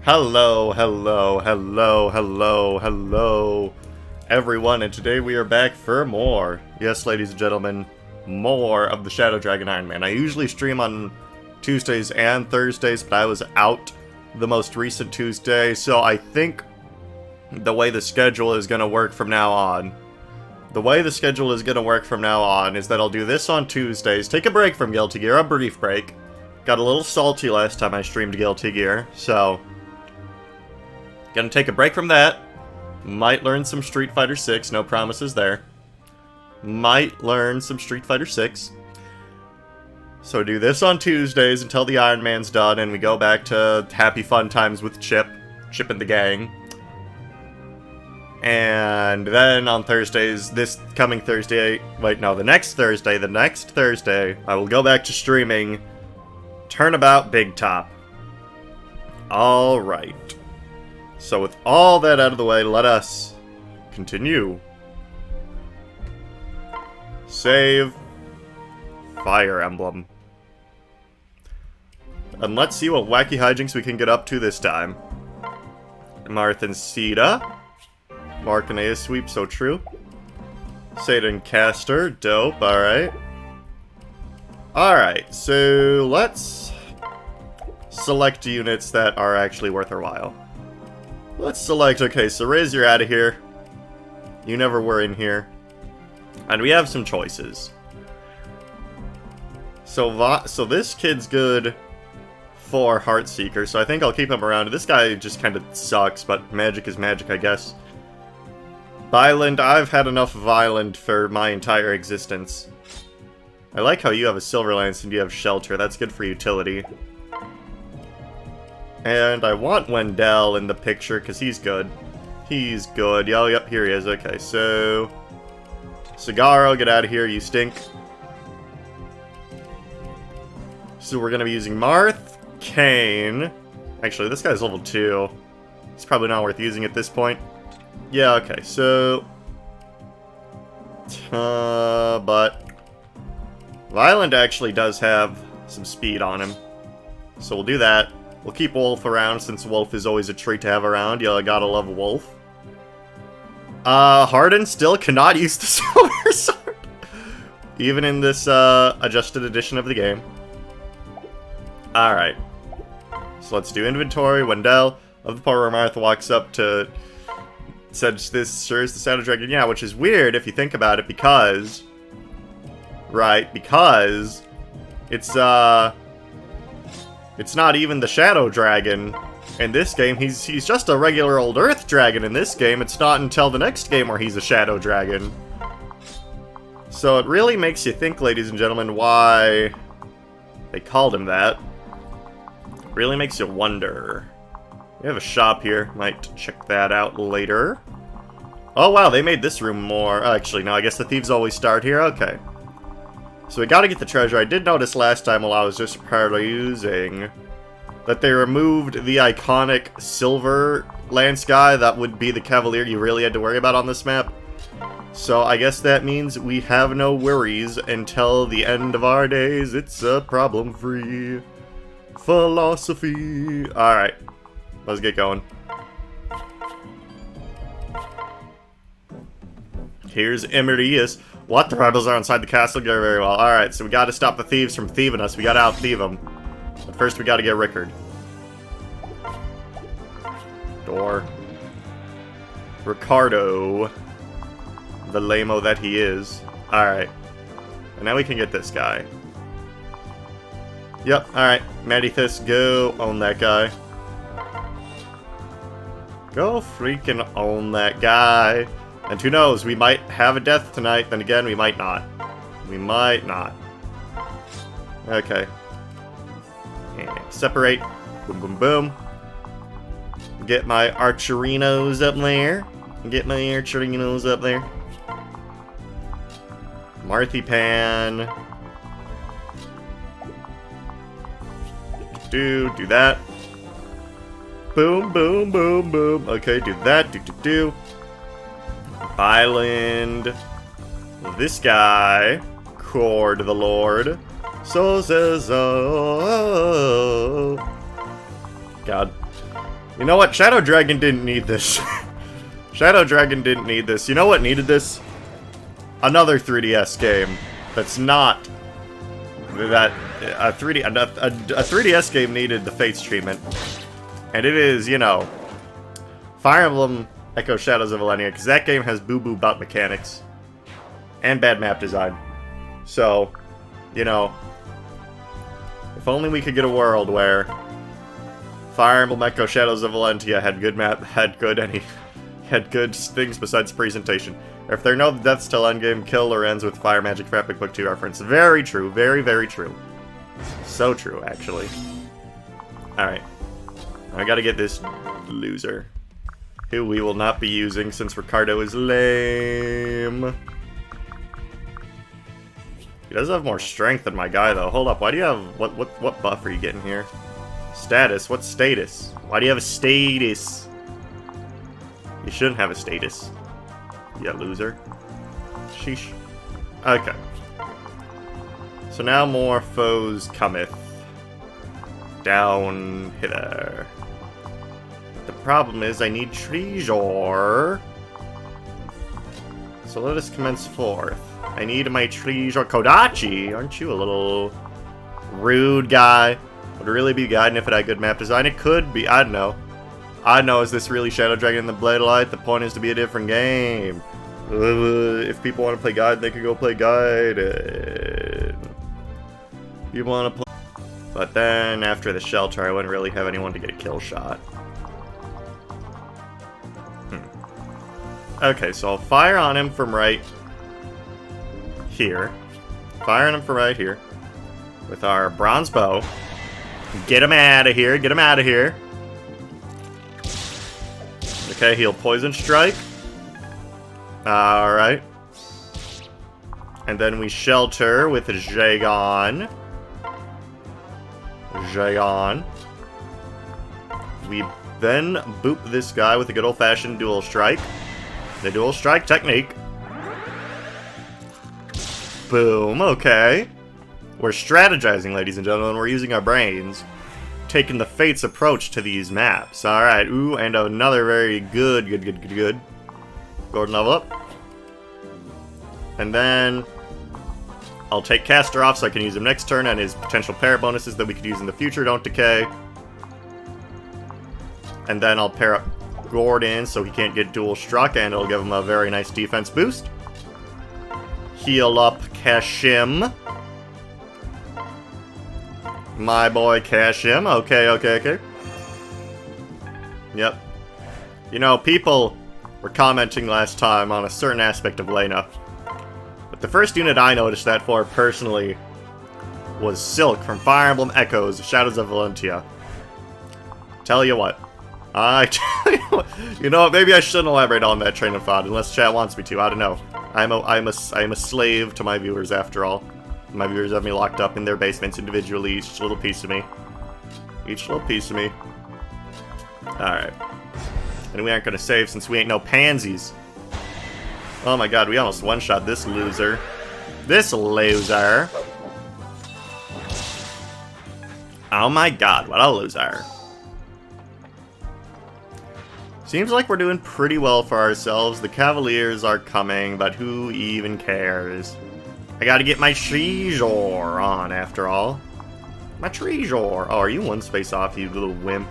Hello, hello, hello, hello, hello, everyone, and today we are back for more. Yes, ladies and gentlemen, more of the Shadow Dragon Iron Man. I usually stream on Tuesdays and Thursdays, but I was out the most recent Tuesday, so I think the way the schedule is going to work from now on, is that I'll do this on Tuesdays, take a break from Guilty Gear, a brief break. Got a little salty last time I streamed Guilty Gear, so gonna take a break from that. Might learn some Street Fighter 6, no promises there. Might learn some Street Fighter 6. So do this on Tuesdays until the Iron Man's done, and we go back to happy fun times with Chip and the gang. And then on Thursdays, the next Thursday, I will go back to streaming Turnabout Big Top. Alright. So with all that out of the way, let us continue. Save. Fire Emblem. And let's see what wacky hijinks we can get up to this time. Marth and Sita. Mark and Aya sweep, so true. Satan Caster, dope, alright. Alright, so let's select units that are actually worth our while. Let's select, okay, so Riz, you're out of here. You never were in here. And we have some choices. So this kid's good for Heartseeker, so I think I'll keep him around. This guy just kind of sucks, but magic is magic, I guess. Violent, I've had enough Violent for my entire existence. I like how you have a Silver Lance and you have Shelter, that's good for utility. And I want Wendell in the picture, because he's good. He's good. Oh, yep, here he is. Okay, so Cigaro, get out of here, you stink. So we're going to be using Marth, Kane. Actually, this guy's level 2. He's probably not worth using at this point. Yeah, okay, so but Violent actually does have some speed on him. So we'll do that. We'll keep Wolf around, since Wolf is always a treat to have around. You gotta love Wolf. Harden still cannot use the Silver Sword. Even in this, adjusted edition of the game. Alright. So let's do inventory. Wendell, of the part where Martha walks up to... said this sure is the Shadow Dragon. Yeah, which is weird if you think about it, because... Right, because... It's not even the Shadow Dragon in this game. He's just a regular old Earth Dragon in this game. It's not until the next game where he's a Shadow Dragon. So it really makes you think, ladies and gentlemen, why they called him that. It really makes you wonder. We have a shop here. Might check that out later. Oh wow, they made this room more... Actually, no, I guess the thieves always start here. Okay. So we gotta get the treasure. I did notice last time while I was just perusing that they removed the iconic silver lance guy that would be the cavalier you really had to worry about on this map. So I guess that means we have no worries until the end of our days. It's a problem-free philosophy. Alright, let's get going. Here's Emerius. What? The rebels are inside the castle? Go very well. Alright, so we gotta stop the thieves from thieving us. We gotta out-thieve them. But first we gotta get Rickard. Door. Ricardo. The lame-o that he is. Alright. And now we can get this guy. Yep, alright. Mandythus, go own that guy. Go freaking own that guy. And who knows, we might have a death tonight, then again, we might not. We might not. Okay. And separate. Boom, boom, boom. Get my Archerinos up there. Get my Archerinos up there. Marthipan. Do that. Boom, boom, boom, boom. Okay, do that. Do. Island. This guy. Cord the Lord. So says God. You know what? Shadow Dragon didn't need this. Shadow Dragon didn't need this. You know what needed this? Another 3DS game. That's not... that... A 3DS game needed the Fates treatment. And it is, you know... Fire Emblem Echo Shadows of Valenia, because that game has boo-boo bout mechanics. And bad map design. So, you know... If only we could get a world where... Fire Emblem Echo Shadows of Valentia had good map, had good things besides presentation. If there are no deaths till endgame, kill or ends with Fire Magic for Epic Book 2 reference. Very true, very, very true. So true, actually. Alright. I gotta get this loser. Who we will not be using since Ricardo is lame. He does have more strength than my guy, though. Hold up, why do you have... What buff are you getting here? Status? What status? Why do you have a status? You shouldn't have a status. You loser. Sheesh. Okay. So now more foes cometh. Down hither. The problem is I need treasure. So let us commence forth. I need my treasure. Kodachi! Aren't you a little rude guy? Would it really be guiding if it had good map design? It could be. I don't know. I don't know. Is this really Shadow Dragon in the Blade of Light? The point is to be a different game. If people want to play Guide, they can go play Guide. You want to play... But then, after the shelter, I wouldn't really have anyone to get a kill shot. Okay, so I'll fire on him from right here. Fire on him from right here. With our bronze bow. Get him out of here, get him out of here. Okay, he'll poison strike. Alright. And then we shelter with Jagon. Jagon. We then boop this guy with a good old-fashioned dual strike. The dual strike technique. Boom, okay. We're strategizing, ladies and gentlemen. We're using our brains. Taking the Fates approach to these maps. Alright, ooh, and another very good. Gordon level up. And then I'll take Caster off so I can use him next turn, and his potential pair bonuses that we could use in the future don't decay. And then I'll pair up Gordon so he can't get dual struck, and it'll give him a very nice defense boost. Heal up Kashim. My boy Kashim. Okay. Yep. You know, people were commenting last time on a certain aspect of Lena. But the first unit I noticed that for, personally, was Silk from Fire Emblem Echoes, Shadows of Valentia. Tell you what. You know what, maybe I shouldn't elaborate on that train of thought, unless chat wants me to, I don't know. I'm a slave to my viewers, after all. My viewers have me locked up in their basements individually, each little piece of me. Each little piece of me. Alright. And we aren't gonna save since we ain't no pansies. Oh my god, we almost one-shot this loser. This loser. Oh my god, what a loser. Seems like we're doing pretty well for ourselves. The Cavaliers are coming, but who even cares? I gotta get my treasure on, after all. My treasure. Oh, are you one space off, you little wimp?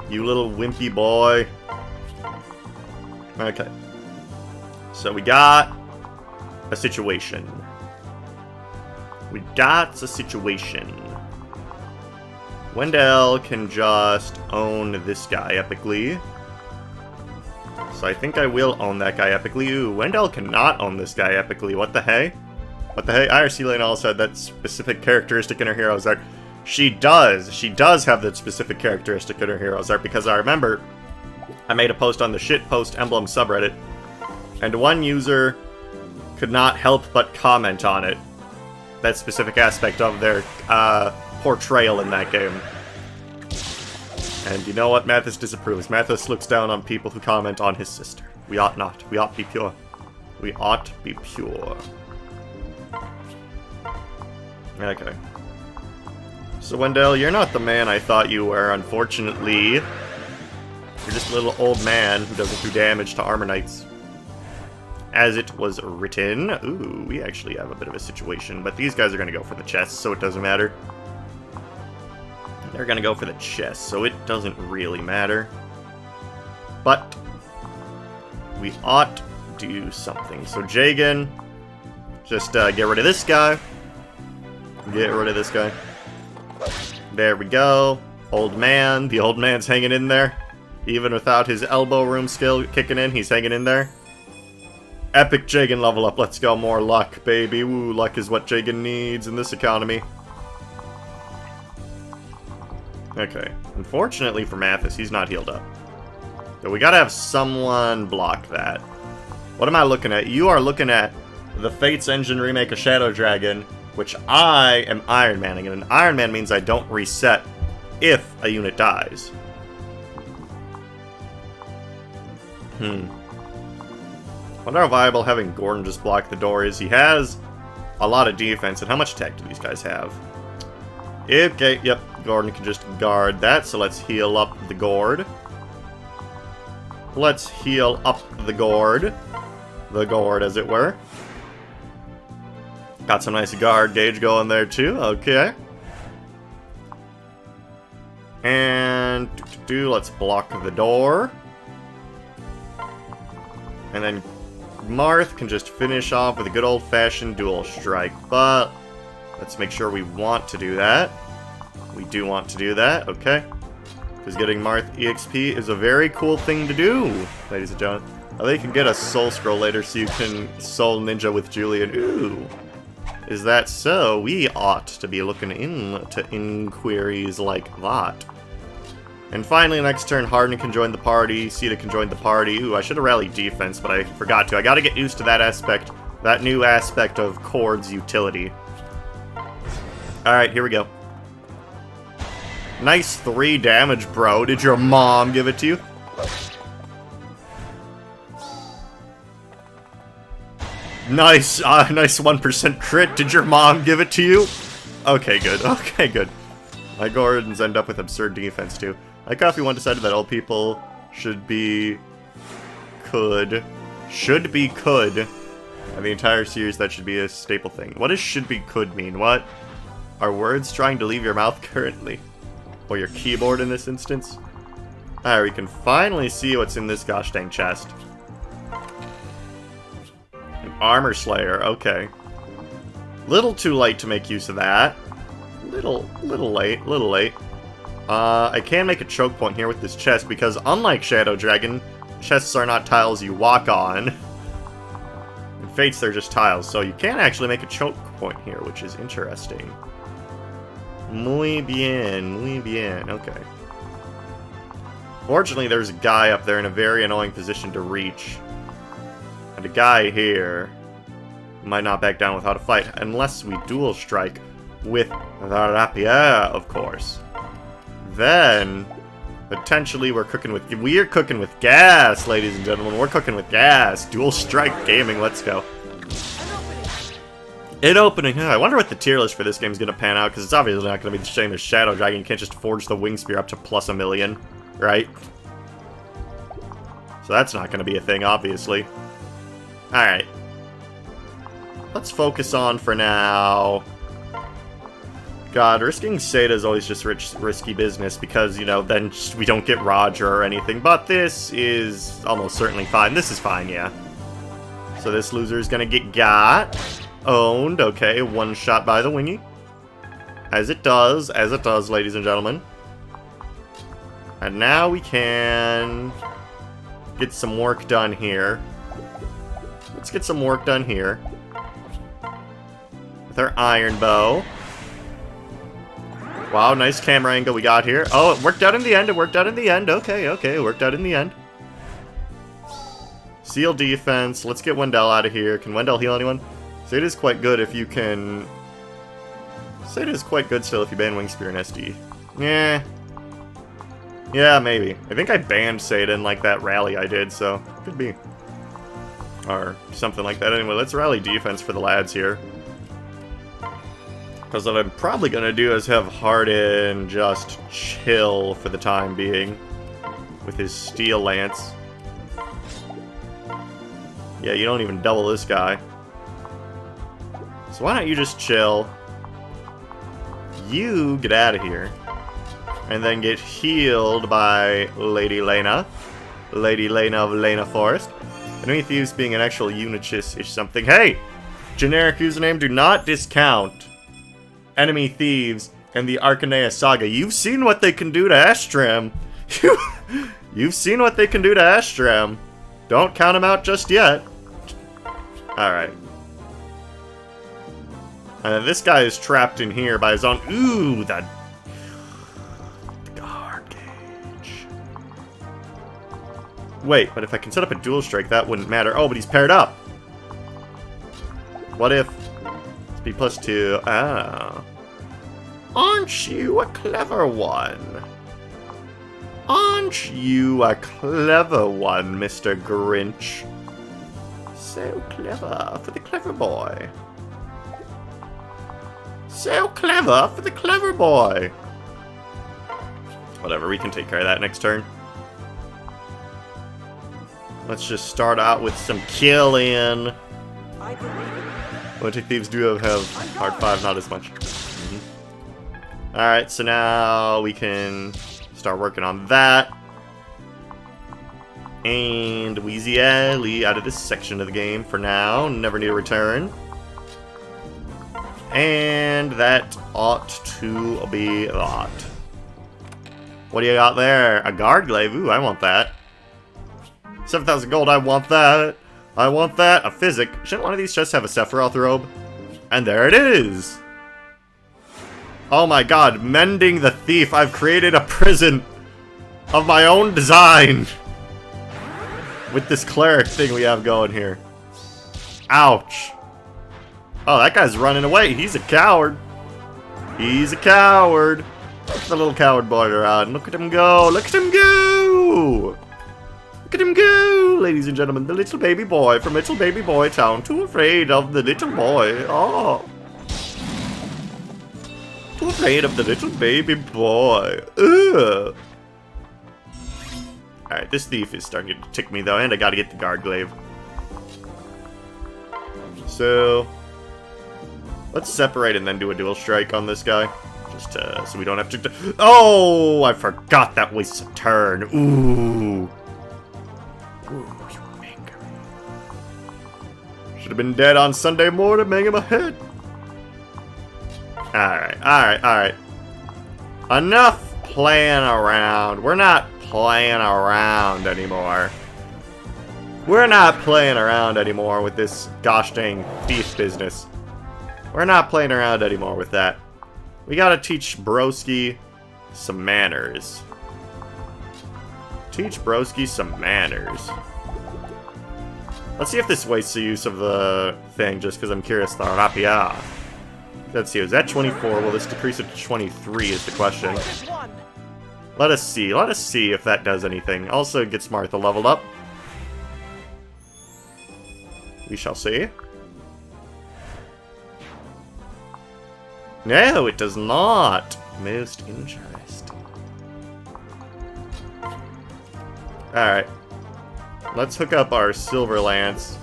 You little wimpy boy. Okay. So we got a situation. Wendell can just own this guy epically. So I think I will own that guy epically. Ooh, Wendell cannot own this guy epically. What the hey? What the hey? IRC Lane also had that specific characteristic in her hero's art. She does. She does have that specific characteristic in her hero's art, because I remember I made a post on the shitpost emblem subreddit, and one user could not help but comment on it. That specific aspect of their portrayal in that game. And you know what? Mathis disapproves. Mathis looks down on people who comment on his sister. We ought not. We ought be pure. We ought be pure. Okay. So Wendell, you're not the man I thought you were, unfortunately. You're just a little old man who doesn't do damage to armor knights. As it was written. Ooh, we actually have a bit of a situation, but these guys are going to go for the chest, so it doesn't matter. They're going to go for the chest, so it doesn't really matter. But we ought to do something. So Jagan, just get rid of this guy. Get rid of this guy. There we go. Old man. The old man's hanging in there. Even without his elbow room skill kicking in, he's hanging in there. Epic Jagan level up. Let's go. More luck, baby. Woo, luck is what Jagan needs in this economy. Okay. Unfortunately for Mathis, he's not healed up. So we gotta have someone block that. What am I looking at? You are looking at the Fates Engine remake of Shadow Dragon, which I am Iron Manning, and an Iron Man means I don't reset if a unit dies. Wonder how viable having Gordon just block the door is. He has a lot of defense, and how much attack do these guys have? Okay, yep, Gordon can just guard that, so let's heal up the gourd. Let's heal up the gourd. The gourd, as it were. Got some nice guard gauge going there, too. Okay. And let's block the door. And then Marth can just finish off with a good old-fashioned dual strike. But let's make sure we want to do that. We do want to do that, okay. Because getting Marth EXP is a very cool thing to do, ladies and gentlemen. Oh, they can get a Soul Scroll later so you can Soul Ninja with Julian. Ooh. Is that so? We ought to be looking into inquiries like that. And finally, next turn, Harden can join the party, Sita can join the party. Ooh, I should have rallied defense, but I forgot to. I gotta get used to that aspect, that new aspect of Chord's utility. Alright, here we go. Nice 3 damage, bro. Did your mom give it to you? Nice, nice 1% crit. Did your mom give it to you? Okay, good. Okay, good. My Gordons end up with absurd defense, too. Like Coffee One decided that all people should be... could. And the entire series, that should be a staple thing. What does should be could mean? What? Are words trying to leave your mouth currently? Or your keyboard in this instance? Alright, we can finally see what's in this gosh dang chest. An Armor Slayer, okay. Little too late to make use of that. Little late. I can make a choke point here with this chest, because unlike Shadow Dragon, chests are not tiles you walk on. In Fates, they're just tiles, so you can actually make a choke point here, which is interesting. Muy bien, okay. Fortunately, there's a guy up there in a very annoying position to reach. And a guy here might not back down without a fight, unless we dual strike with the rapier, of course. Then, potentially we're cooking with gas, ladies and gentlemen. We're cooking with gas. Dual strike gaming, let's go. An opening. I wonder what the tier list for this game is going to pan out, because it's obviously not going to be the same as Shadow Dragon. You can't just forge the Wing Spear up to plus 1,000,000, right? So that's not going to be a thing, obviously. Alright. Let's focus on, for now... God, risking Seda is always just risky business, because, you know, then we don't get Roger or anything. But this is almost certainly fine. This is fine, yeah. So this loser is going to get got. Owned, okay, one shot by the wingy. As it does, ladies and gentlemen. And now we can get some work done here. Let's get some work done here. With our iron bow. Wow, nice camera angle we got here. Oh, it worked out in the end, Okay, it worked out in the end. Seal defense, let's get Wendell out of here. Can Wendell heal anyone? Seda is quite good if you can... Seda is quite good still if you ban Wing Spear and SD. Yeah, maybe. I think I banned Seda in, like, that rally I did, so... Could be. Or something like that. Anyway, let's rally defense for the lads here. Because what I'm probably going to do is have Harden just chill for the time being. with his steel lance. Yeah, you don't even double this guy. So why don't you just chill? You get out of here. And then get healed by Lady Lena. Lady Lena of Lena Forest. Enemy Thieves being an actual Unichis-ish something. Hey! Generic username, do not discount Enemy Thieves and the Arcanea Saga. You've seen what they can do to Astram. You've seen what they can do to Astram. Don't count them out just yet. Alright. And then this guy is trapped in here by his own... Ooh, the guard gauge. Wait, but if I can set up a dual strike, that wouldn't matter. Oh, but he's paired up. What if... Speed +2. Ah. Aren't you a clever one? Aren't you a clever one, Mr. Grinch? So clever for the clever boy. So clever for the clever boy. Whatever, we can take care of that next turn. Let's just start out with some killing. Lunatic Thieves do have hard 5, not as much. Alright, so now we can start working on that. And Wheezy Alley out of this section of the game for now. Never need a return. And that ought to be that. What do you got there? A guard glaive? Ooh, I want that. 7,000 gold, I want that. I want that. A physic. Shouldn't one of these chests have a Sephiroth robe? And there it is. Oh my god, Mending the Thief. I've created a prison of my own design. With this cleric thing we have going here. Ouch. Oh, that guy's running away. He's a coward. He's a coward. Look at the little coward boy around. Look at him go. Look at him go. Look at him go, ladies and gentlemen. The little baby boy from Little Baby Boy Town. Too afraid of the little boy. Oh. Too afraid of the little baby boy. Ugh. Alright, this thief is starting to tick me though, and I gotta get the guard glaive. So, let's separate and then do a dual strike on this guy. Just so we don't have to... Oh, I forgot that wastes a turn. Ooh. Ooh, you angry. Should have been dead on Sunday morning, bang him a head. Alright, alright, alright. Enough playing around. We're not playing around anymore. We're not playing around anymore with this gosh dang thief business. We're not playing around anymore with that. We gotta teach Broski some manners. Teach Broski some manners. Let's see if this wastes the use of the thing, just because I'm curious. The Rapia. Let's see, is that 24? Will this decrease it to 23 is the question. Let us see. Let us see if that does anything. Also gets Martha leveled up. We shall see. No, it does not. Most interesting. Alright. Let's hook up our Silver Lance.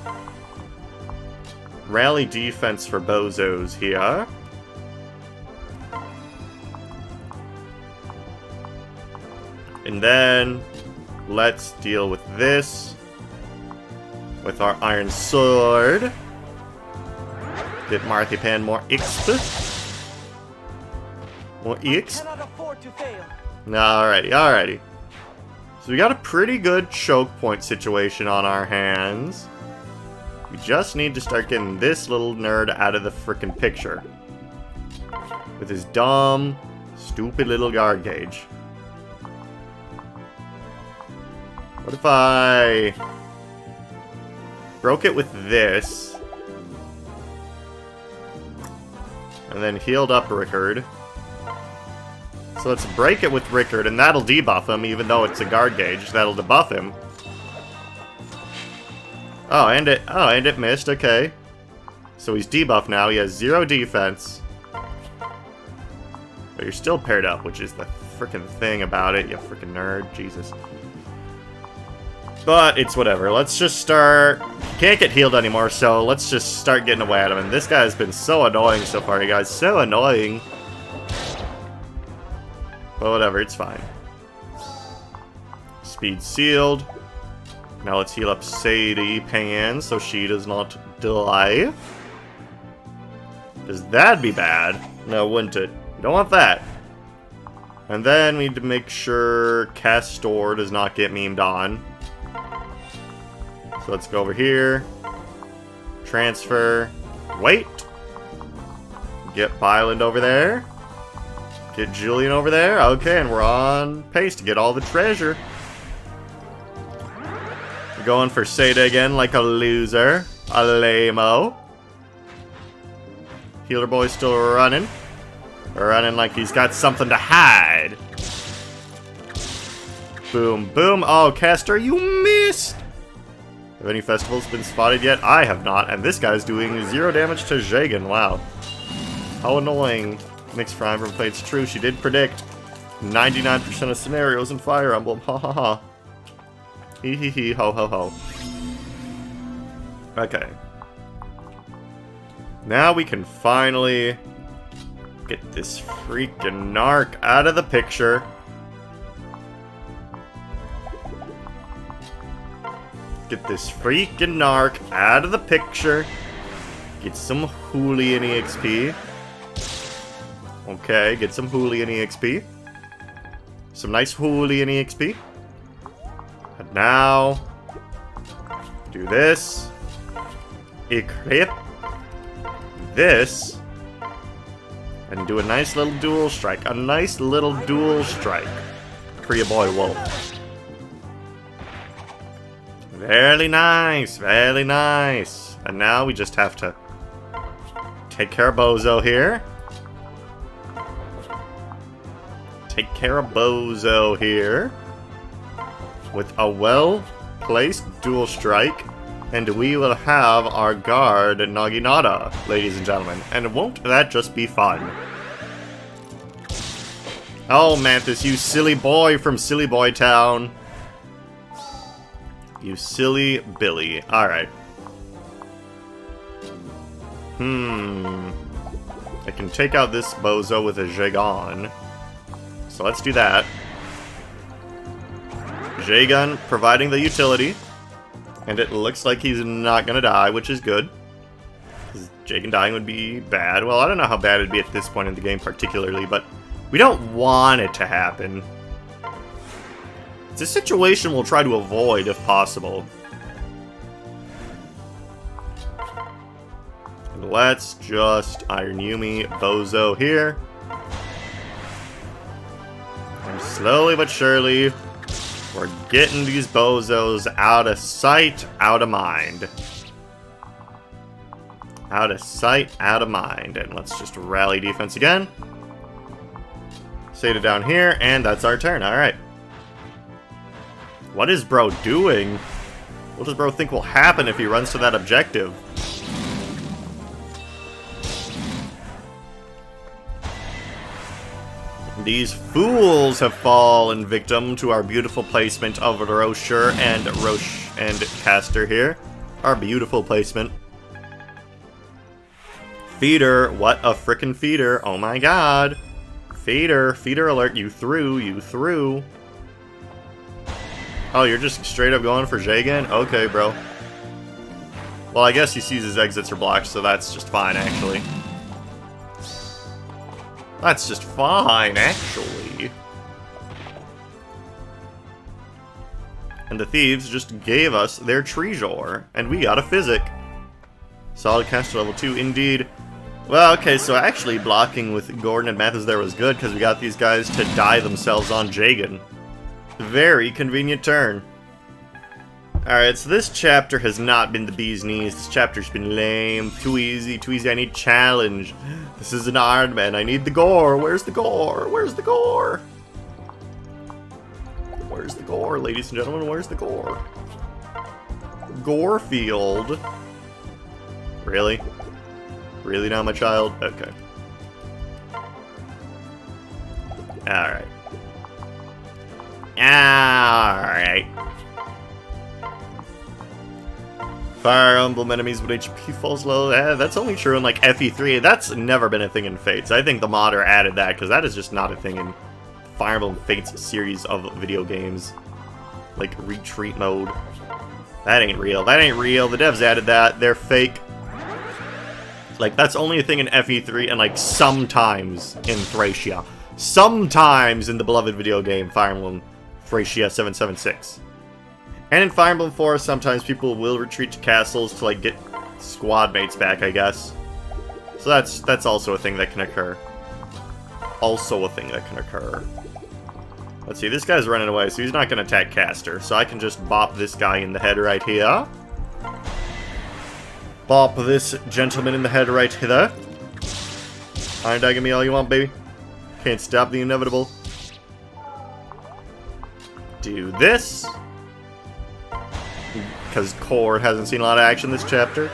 Rally defense for bozos here. And then, let's deal with this. With our Iron Sword. Get Marthipan more XP. More EX. Alrighty, alrighty. So we got a pretty good choke point situation on our hands. We just need to start getting this little nerd out of the frickin' picture. With his dumb, stupid little guard gauge. What if I broke it with this? And then healed up Rickard. So let's break it with Rickard, and that'll debuff him, even though it's a guard gauge. That'll debuff him. Oh, and it missed, okay. So he's debuffed now, he has 0 defense. But you're still paired up, which is the frickin' thing about it, you frickin' nerd, Jesus. But it's whatever. Let's just start... Can't get healed anymore, so let's just start getting away at him. And this guy has been so annoying so far, you guys. So annoying. But whatever, it's fine. Speed sealed. Now let's heal up Sadie Pan so she does not die. Because that'd be bad. No, wouldn't it? You don't want that. And then we need to make sure Castor does not get memed on. So let's go over here. Transfer. Wait. Get Byland over there. Get Julian over there. Okay, and we're on pace to get all the treasure. Going for Seda again like a loser. A lame-o. Healer boy's still running. Running like he's got something to hide. Boom, boom. Oh, Castor, you missed! Have any festivals been spotted yet? I have not, and this guy's doing 0 damage to Jagan. Wow. How annoying. Mixed for Iron Play. It's true, she did predict 99% of scenarios in Fire Emblem. Ha ha ha. Hee hee hee, ho ho ho. Okay. Now we can finally get this freaking narc out of the picture. Get this freaking narc out of the picture. Get some Julian EXP. Okay, get some Julian EXP. Some nice Julian EXP. And now, do this. Equip this. And do a nice little dual strike. A nice little dual strike. For your boy Wolf. Very nice, very nice. And now we just have to take care of Bozo here. Take care of Bozo here. With a well-placed dual strike. And we will have our guard Naginata, ladies and gentlemen. And won't that just be fun? Oh, Manthus, you silly boy from Silly Boy Town. You silly Billy. Alright. I can take out this Bozo with a Jagan. So let's do that. Jagan providing the utility. And it looks like he's not gonna die, which is good. Because Jagan dying would be bad. Well, I don't know how bad it'd be at this point in the game particularly, but we don't want it to happen. It's a situation we'll try to avoid if possible. And let's just Iron Yumi Bozo here. And slowly but surely, we're getting these Bozos out of sight, out of mind. Out of sight, out of mind. And let's just rally defense again. Seda down here, and that's our turn. Alright. What is bro doing? What does bro think will happen if he runs to that objective? These fools have fallen victim to our beautiful placement of Rocher and Castor here. Our beautiful placement. Feeder, what a frickin' feeder. Oh my god. Feeder, feeder alert, you threw. Oh, you're just straight up going for Jagan? Okay, bro. Well, I guess he sees his exits are blocked, so that's just fine, actually. That's just fine, actually. And the thieves just gave us their Treasure, and we got a Physic. Solid caster level 2, indeed. Well, okay, so actually blocking with Gordon and Mathis there was good, because we got these guys to die themselves on Jagan. Very convenient turn. Alright, so this chapter has not been the bee's knees. This chapter's been lame. Too easy, I need challenge. This is an Iron Man. I need the gore. Where's the gore? Where's the gore? Where's the gore, ladies and gentlemen? Where's the gore? Gorefield. Really? Really now, my child? Okay. Alright. Alright. Fire Emblem enemies with HP falls low. That's only true in like FE3. That's never been a thing in Fates. I think the modder added that because that is just not a thing in Fire Emblem Fates series of video games. Like retreat mode. That ain't real. That ain't real. The devs added that. They're fake. Like, that's only a thing in FE3 and like sometimes in Thracia. Sometimes in the beloved video game Fire Emblem Thracia 776. And in Fire Emblem 4, sometimes people will retreat to castles to, like, get squad mates back, I guess. So that's also a thing that can occur. Also a thing that can occur. Let's see, this guy's running away, so he's not going to attack Caster. So I can just bop this guy in the head right here. Bop this gentleman in the head right here. Iron Dagger me all you want, baby. Can't stop the inevitable. Do this. Because Core hasn't seen a lot of action this chapter.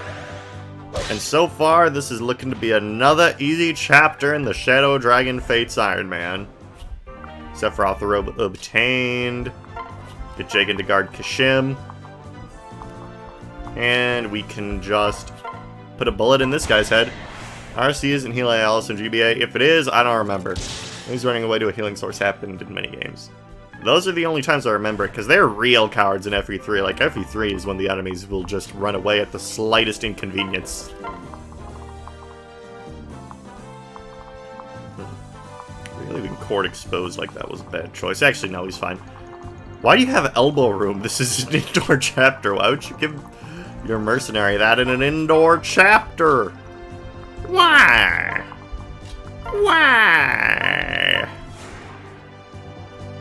And so far, this is looking to be another easy chapter in the Shadow Dragon Fates Iron Man. Sephiroth the Robe obtained. Get Jagen to guard Kashim. And we can just put a bullet in this guy's head. RC isn't healing Alice in GBA. If it is, I don't remember. He's running away to a healing source happened in many games. Those are the only times I remember, because they're real cowards in FE3. Like, FE3 is when the enemies will just run away at the slightest inconvenience. Really leaving Cord exposed like that was a bad choice. Actually, no, he's fine. Why do you have elbow room? This is an indoor chapter. Why would you give your mercenary that in an indoor chapter? Why? Why?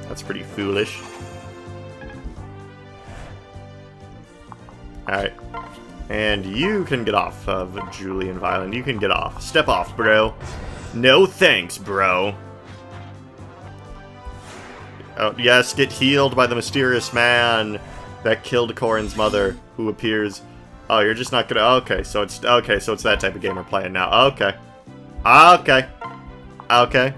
That's pretty foolish. Alright. And you can get off of Julian Violin. You can get off. Step off, bro. No thanks, bro. Oh, yes, get healed by the mysterious man that killed Corrin's mother, who appears... Oh, you're just not gonna... Okay, so it's that type of game we're playing now. Okay. Okay. Okay.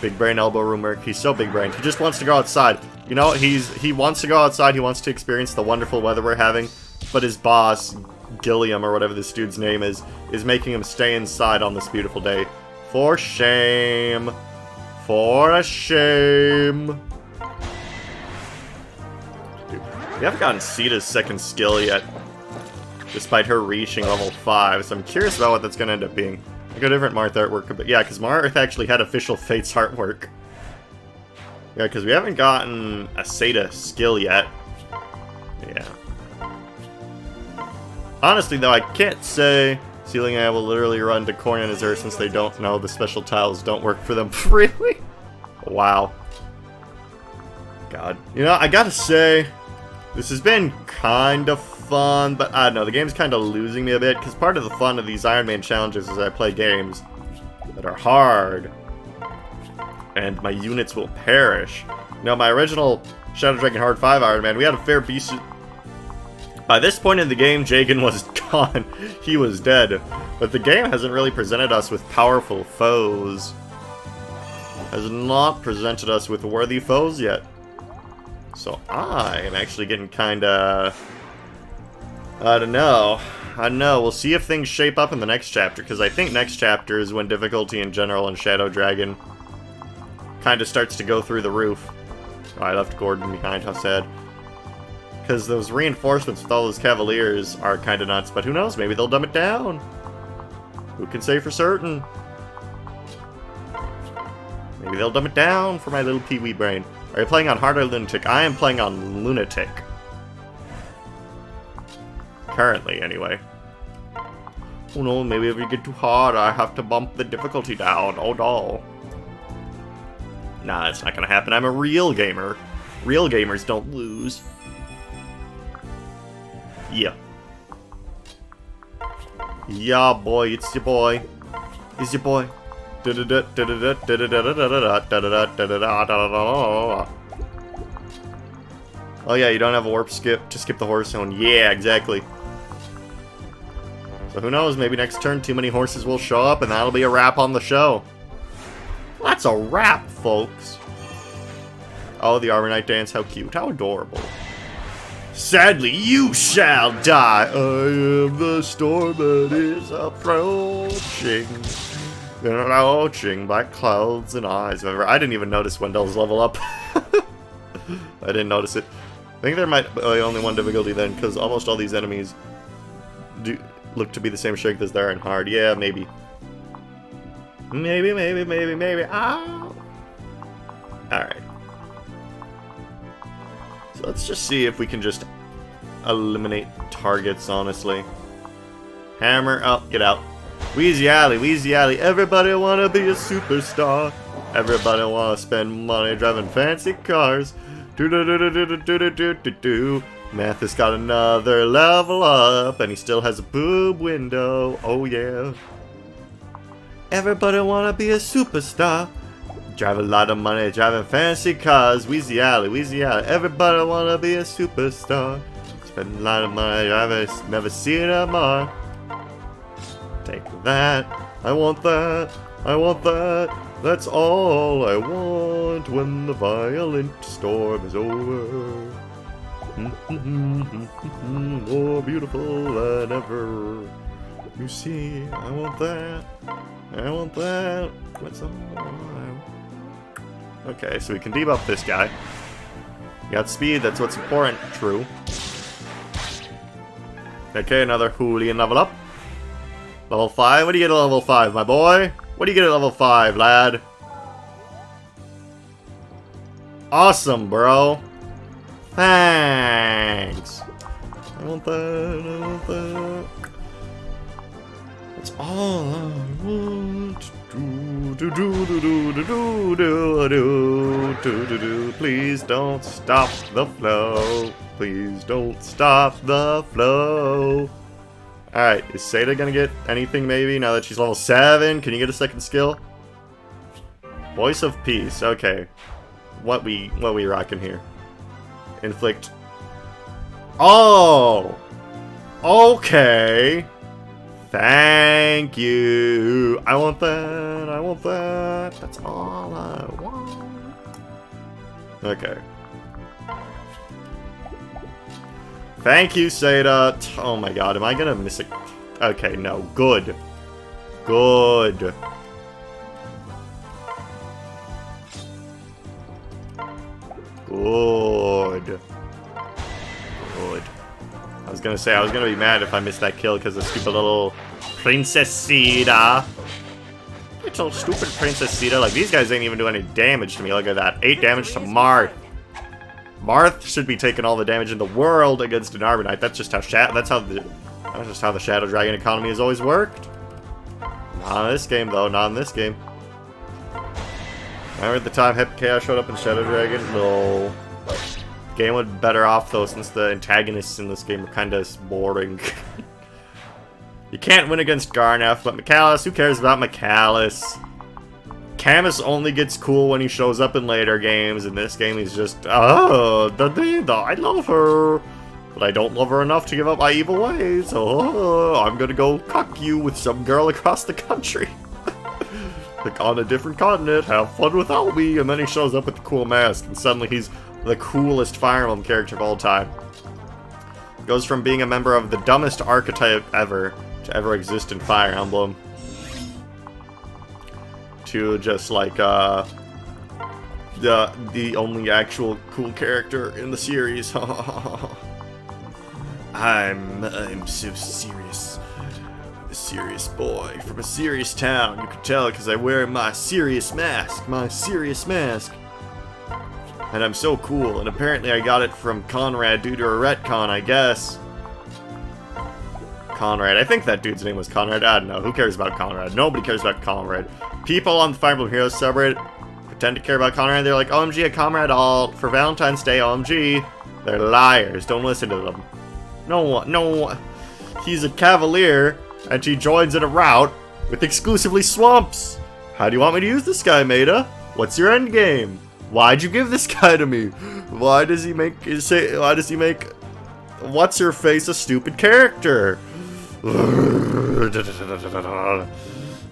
Big brain elbow room work. He's so big brained. He just wants to go outside. You know, he wants to go outside. He wants to experience the wonderful weather we're having. But his boss, Gilliam, or whatever this dude's name is making him stay inside on this beautiful day. For shame. For a shame. Dude, we haven't gotten Sita's second skill yet. Despite her reaching level 5. So I'm curious about what that's going to end up being. Like a different Marth artwork, but yeah, because Marth actually had official Fates artwork. Yeah, because we haven't gotten a Sata skill yet. Yeah. Honestly, though, I can't say Sealing Eye will literally run to Corrin and Azure since they don't know the special tiles don't work for them. Really? Wow. God. You know, I gotta say, this has been kind of fun, but I don't know, the game's kind of losing me a bit, because part of the fun of these Iron Man challenges is I play games that are hard, and my units will perish. You know, my original Shadow Dragon Hard 5 Iron Man, we had a fair beast. By this point in the game, Jagen was gone. He was dead. But the game hasn't really presented us with powerful foes. Has not presented us with worthy foes yet. So I am actually getting kinda... I don't know. We'll see if things shape up in the next chapter, because I think next chapter is when difficulty in general in Shadow Dragon kind of starts to go through the roof. Oh, I left Gordon behind, how sad. Because those reinforcements with all those Cavaliers are kind of nuts, but who knows, maybe they'll dumb it down. Who can say for certain? Maybe they'll dumb it down for my little pee-wee brain. Are you playing on Hard or Lunatic? I am playing on Lunatic. Currently, anyway. Oh no, maybe if we get too hard, I have to bump the difficulty down. Oh no. Nah, that's not gonna happen. I'm a real gamer. Real gamers don't lose. Yeah. Yeah, boy, it's your boy. It's your boy. Oh yeah, you don't have a warp skip to skip the horse zone. Yeah, exactly. So who knows, maybe next turn too many horses will show up and that'll be a wrap on the show. That's a wrap, folks. Oh, the Armor Knight dance, how cute, how adorable. Sadly, you shall die. I am the storm that is approaching. Approaching black clouds and eyes. I didn't even notice Wendell's level up. I didn't notice it. I think there might be only one difficulty then, because almost all these enemies do look to be the same strength as they are in hard. Yeah, maybe. Maybe. Ow! Alright. So let's just see if we can just eliminate targets, honestly. Hammer, oh, get out. Wheezy Alley, everybody wanna be a superstar. Everybody wanna spend money driving fancy cars. Do. Math has got another level up, and he still has a boob window. Oh yeah. Everybody wanna be a superstar. Drive a lot of money, driving fancy cars. Wheezy Alley. Everybody wanna be a superstar. Spend a lot of money, never seen a more. Take that. I want that. That's all I want when the violent storm is over. More beautiful than ever. You see, I want that. That's all I want. Okay, so we can debuff this guy. You got speed, that's what's important. True. Okay, another Julian level up. Level 5? What do you get at level 5, my boy? What do you get at level 5, lad? Awesome, bro. Thanks. I want that. That's all I want. Please don't stop the flow. Alright, is Seda gonna get anything maybe now that she's level 7? Can you get a second skill? Voice of Peace, okay. What we rocking here? Inflict. Oh! Okay. Thank you. I want that. That's all I want. Okay. Thank you, Seda. Oh my god, am I gonna miss it? Okay, no. Good. Good. I was gonna say, I was gonna be mad if I missed that kill because of stupid little Princess Seda. Little stupid Princess Seda. Like, these guys ain't even doing any damage to me. Look at that. 8 damage to Marth. Marth should be taking all the damage in the world against an Arbonite. That's just how that's just how the Shadow Dragon economy has always worked. Not in this game, though. Not in this game. Remember the time Hep Chaos showed up in Shadow Dragon? No. The game would be better off, though, since the antagonists in this game are kind of boring. You can't win against Garneth, but Mikalis, who cares about Mikalis? Camus only gets cool when he shows up in later games. In this game, he's just, oh, I love her. But I don't love her enough to give up my evil ways. Oh, I'm gonna go cuck you with some girl across the country. Like, on a different continent, have fun without me. And then he shows up with the cool mask, and suddenly he's the coolest Fire Emblem character of all time. Goes from being a member of the dumbest archetype ever to ever exist in Fire Emblem to just like the only actual cool character in the series. I'm so serious. I'm a serious boy from a serious town. You can tell because I wear my serious mask. And I'm so cool, and apparently I got it from Conrad due to a retcon, I guess. Conrad. I think that dude's name was Conrad. I don't know. Who cares about Conrad? Nobody cares about Conrad. People on the Fire Emblem Heroes subreddit pretend to care about Conrad. They're like, OMG, a Conrad all for Valentine's Day, OMG. They're liars. Don't listen to them. No. He's a cavalier, and she joins in a rout with exclusively swamps. How do you want me to use this guy, Maida? What's your end game? Why'd you give this guy to me? Why does he make what's her face a stupid character?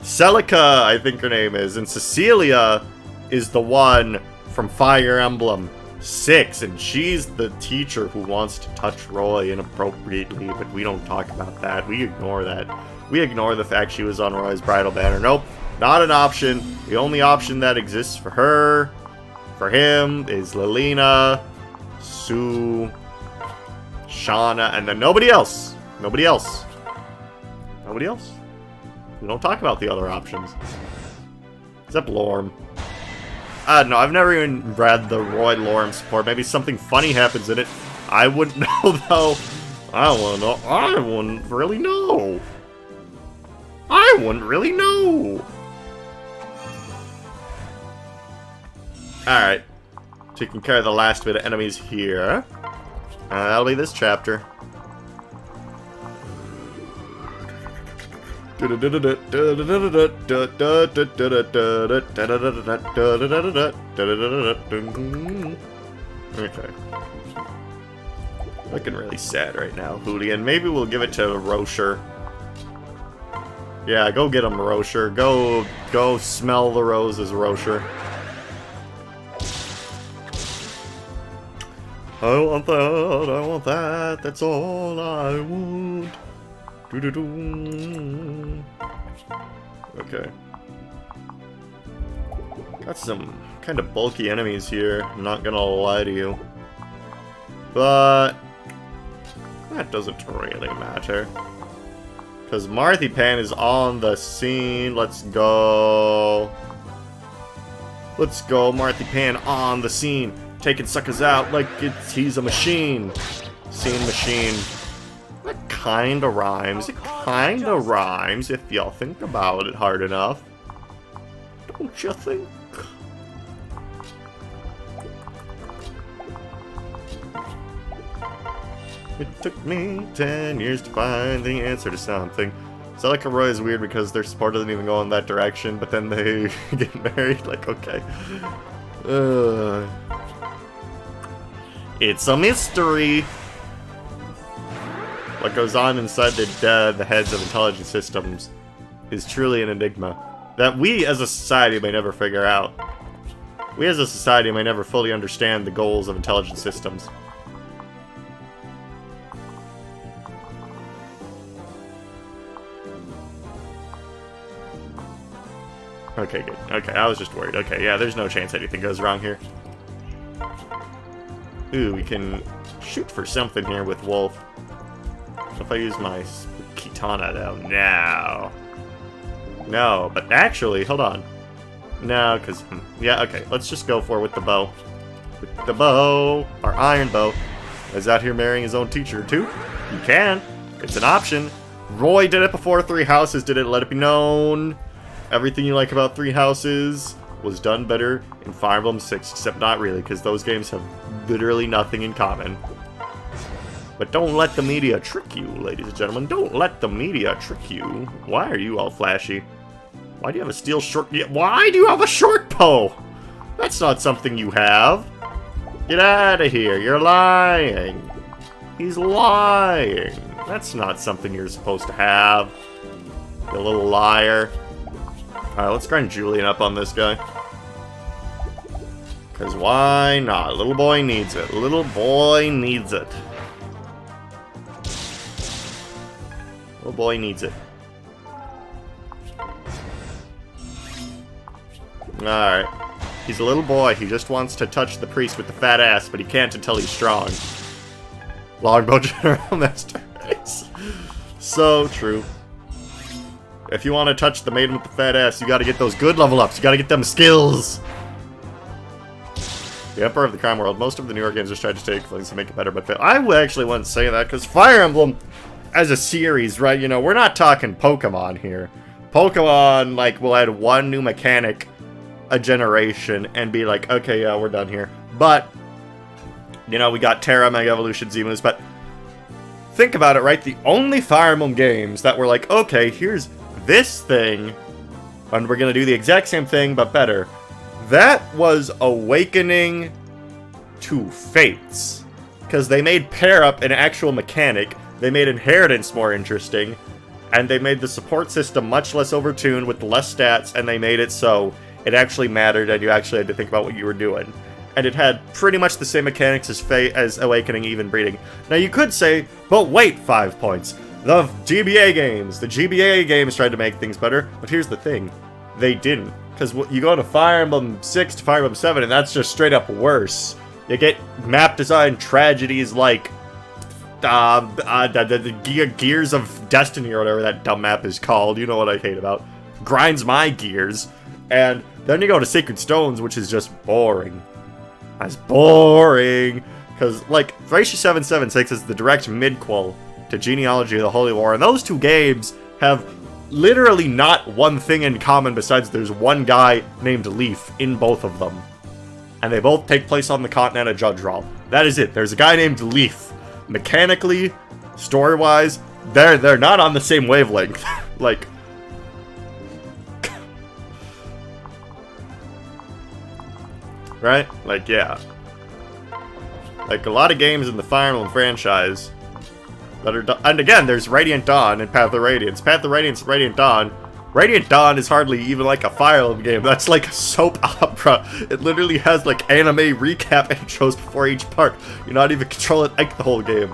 Celica, I think her name is, and Cecilia is the one from Fire Emblem. 6, and she's the teacher who wants to touch Roy inappropriately, but we don't talk about that. We ignore that. We ignore the fact she was on Roy's bridal banner. Nope, not an option. The only option that exists for her, for him, is Lilina, Sue, Shauna, and then nobody else. Nobody else. Nobody else. We don't talk about the other options. Except Lorm. No, I've never even read the Roy Lorm support. Maybe something funny happens in it. I wouldn't know, though. I don't want to know. I wouldn't really know. I wouldn't really know. Alright. Taking care of the last bit of enemies here. That'll be this chapter. Okay. Looking really sad right now, Hooligan. Maybe we'll give it to Rocher. Yeah, go get him, Rocher. Go smell the roses, Rocher. I want that, I want that, that's all I want. Okay. Got some kind of bulky enemies here, I'm not gonna lie to you. But that doesn't really matter. Because Marthypan is on the scene. Let's go. Let's go, Marthypan on the scene. Taking suckers out like he's a machine. Scene machine. That kinda rhymes. It kinda rhymes if y'all think about it hard enough. Don't you think? It took me 10 years to find the answer to something. Celica Roy is weird because their support doesn't even go in that direction, but then they get married. Like, okay. It's a mystery. What goes on inside the heads of intelligence systems is truly an enigma that we as a society may never figure out. We as a society may never fully understand the goals of intelligence systems. Okay, good. Okay, I was just worried. Okay, yeah, there's no chance anything goes wrong here. Ooh, we can shoot for something here with Wolf. If I use my Kitana, though. No. No, but actually, hold on. No, because, yeah, okay, let's just go for it with the bow. With the bow, our iron bow. Is out here marrying his own teacher, too? You can. It's an option. Roy did it before Three Houses did it, let it be known. Everything you like about Three Houses was done better in Fire Emblem 6, except not really, because those games have literally nothing in common. But don't let the media trick you, ladies and gentlemen. Don't let the media trick you. Why are you all flashy? Why do you have a steel short... Why do you have a short bow? That's not something you have. Get out of here. You're lying. He's lying. That's not something you're supposed to have. You little liar. Alright, let's grind Julian up on this guy. Because why not? Little boy needs it. Little boy needs it. Little boy needs it. Alright. He's a little boy. He just wants to touch the priest with the fat ass, but he can't until he's strong. Longbow General Master Race. So true. If you want to touch the maiden with the fat ass, you gotta get those good level ups. You gotta get them skills. The Emperor of the Crime World. Most of the newer games just tried to take things to make it better, but I actually wouldn't say that, because Fire Emblem, as a series, right, you know, we're not talking Pokemon here. Pokemon, like, will add one new mechanic a generation and be like, okay, yeah, we're done here. But, you know, we got Terra, Mega Evolution, Z-Moves, but think about it, right? The only Fire Emblem games that were like, okay, here's this thing, and we're gonna do the exact same thing, but better. That was Awakening to Fates. Because they made Pair Up an actual mechanic, they made Inheritance more interesting, and they made the support system much less overtuned with less stats, and they made it so it actually mattered and you actually had to think about what you were doing. and it had pretty much the same mechanics as Awakening Even Breeding. Now you could say, but wait 5 points. The GBA games tried to make things better, but here's the thing. They didn't. Because you go to Fire Emblem 6 to Fire Emblem 7, and that's just straight up worse. You get map design tragedies like the Gears of Destiny or whatever that dumb map is called. You know what I hate about. Grinds my gears. And then you go to Sacred Stones, which is just boring. That's boring. Because, like, Thracia 776 is the direct midquel to Genealogy of the Holy War, and those two games have literally not one thing in common besides there's one guy named Leaf in both of them. And they both take place on the continent of Judgerall. That is it. There's a guy named Leaf. Mechanically, story-wise, they're not on the same wavelength. Like, right? Like, yeah. Like, a lot of games in the Fire Emblem franchise that are and again, there's Radiant Dawn and Path of Radiance. Path of Radiance, Radiant Dawn. Radiant Dawn is hardly even like a Fire Emblem game. That's like a soap opera. It literally has like anime recap intros before each part. You're not even controlling Ike the whole game.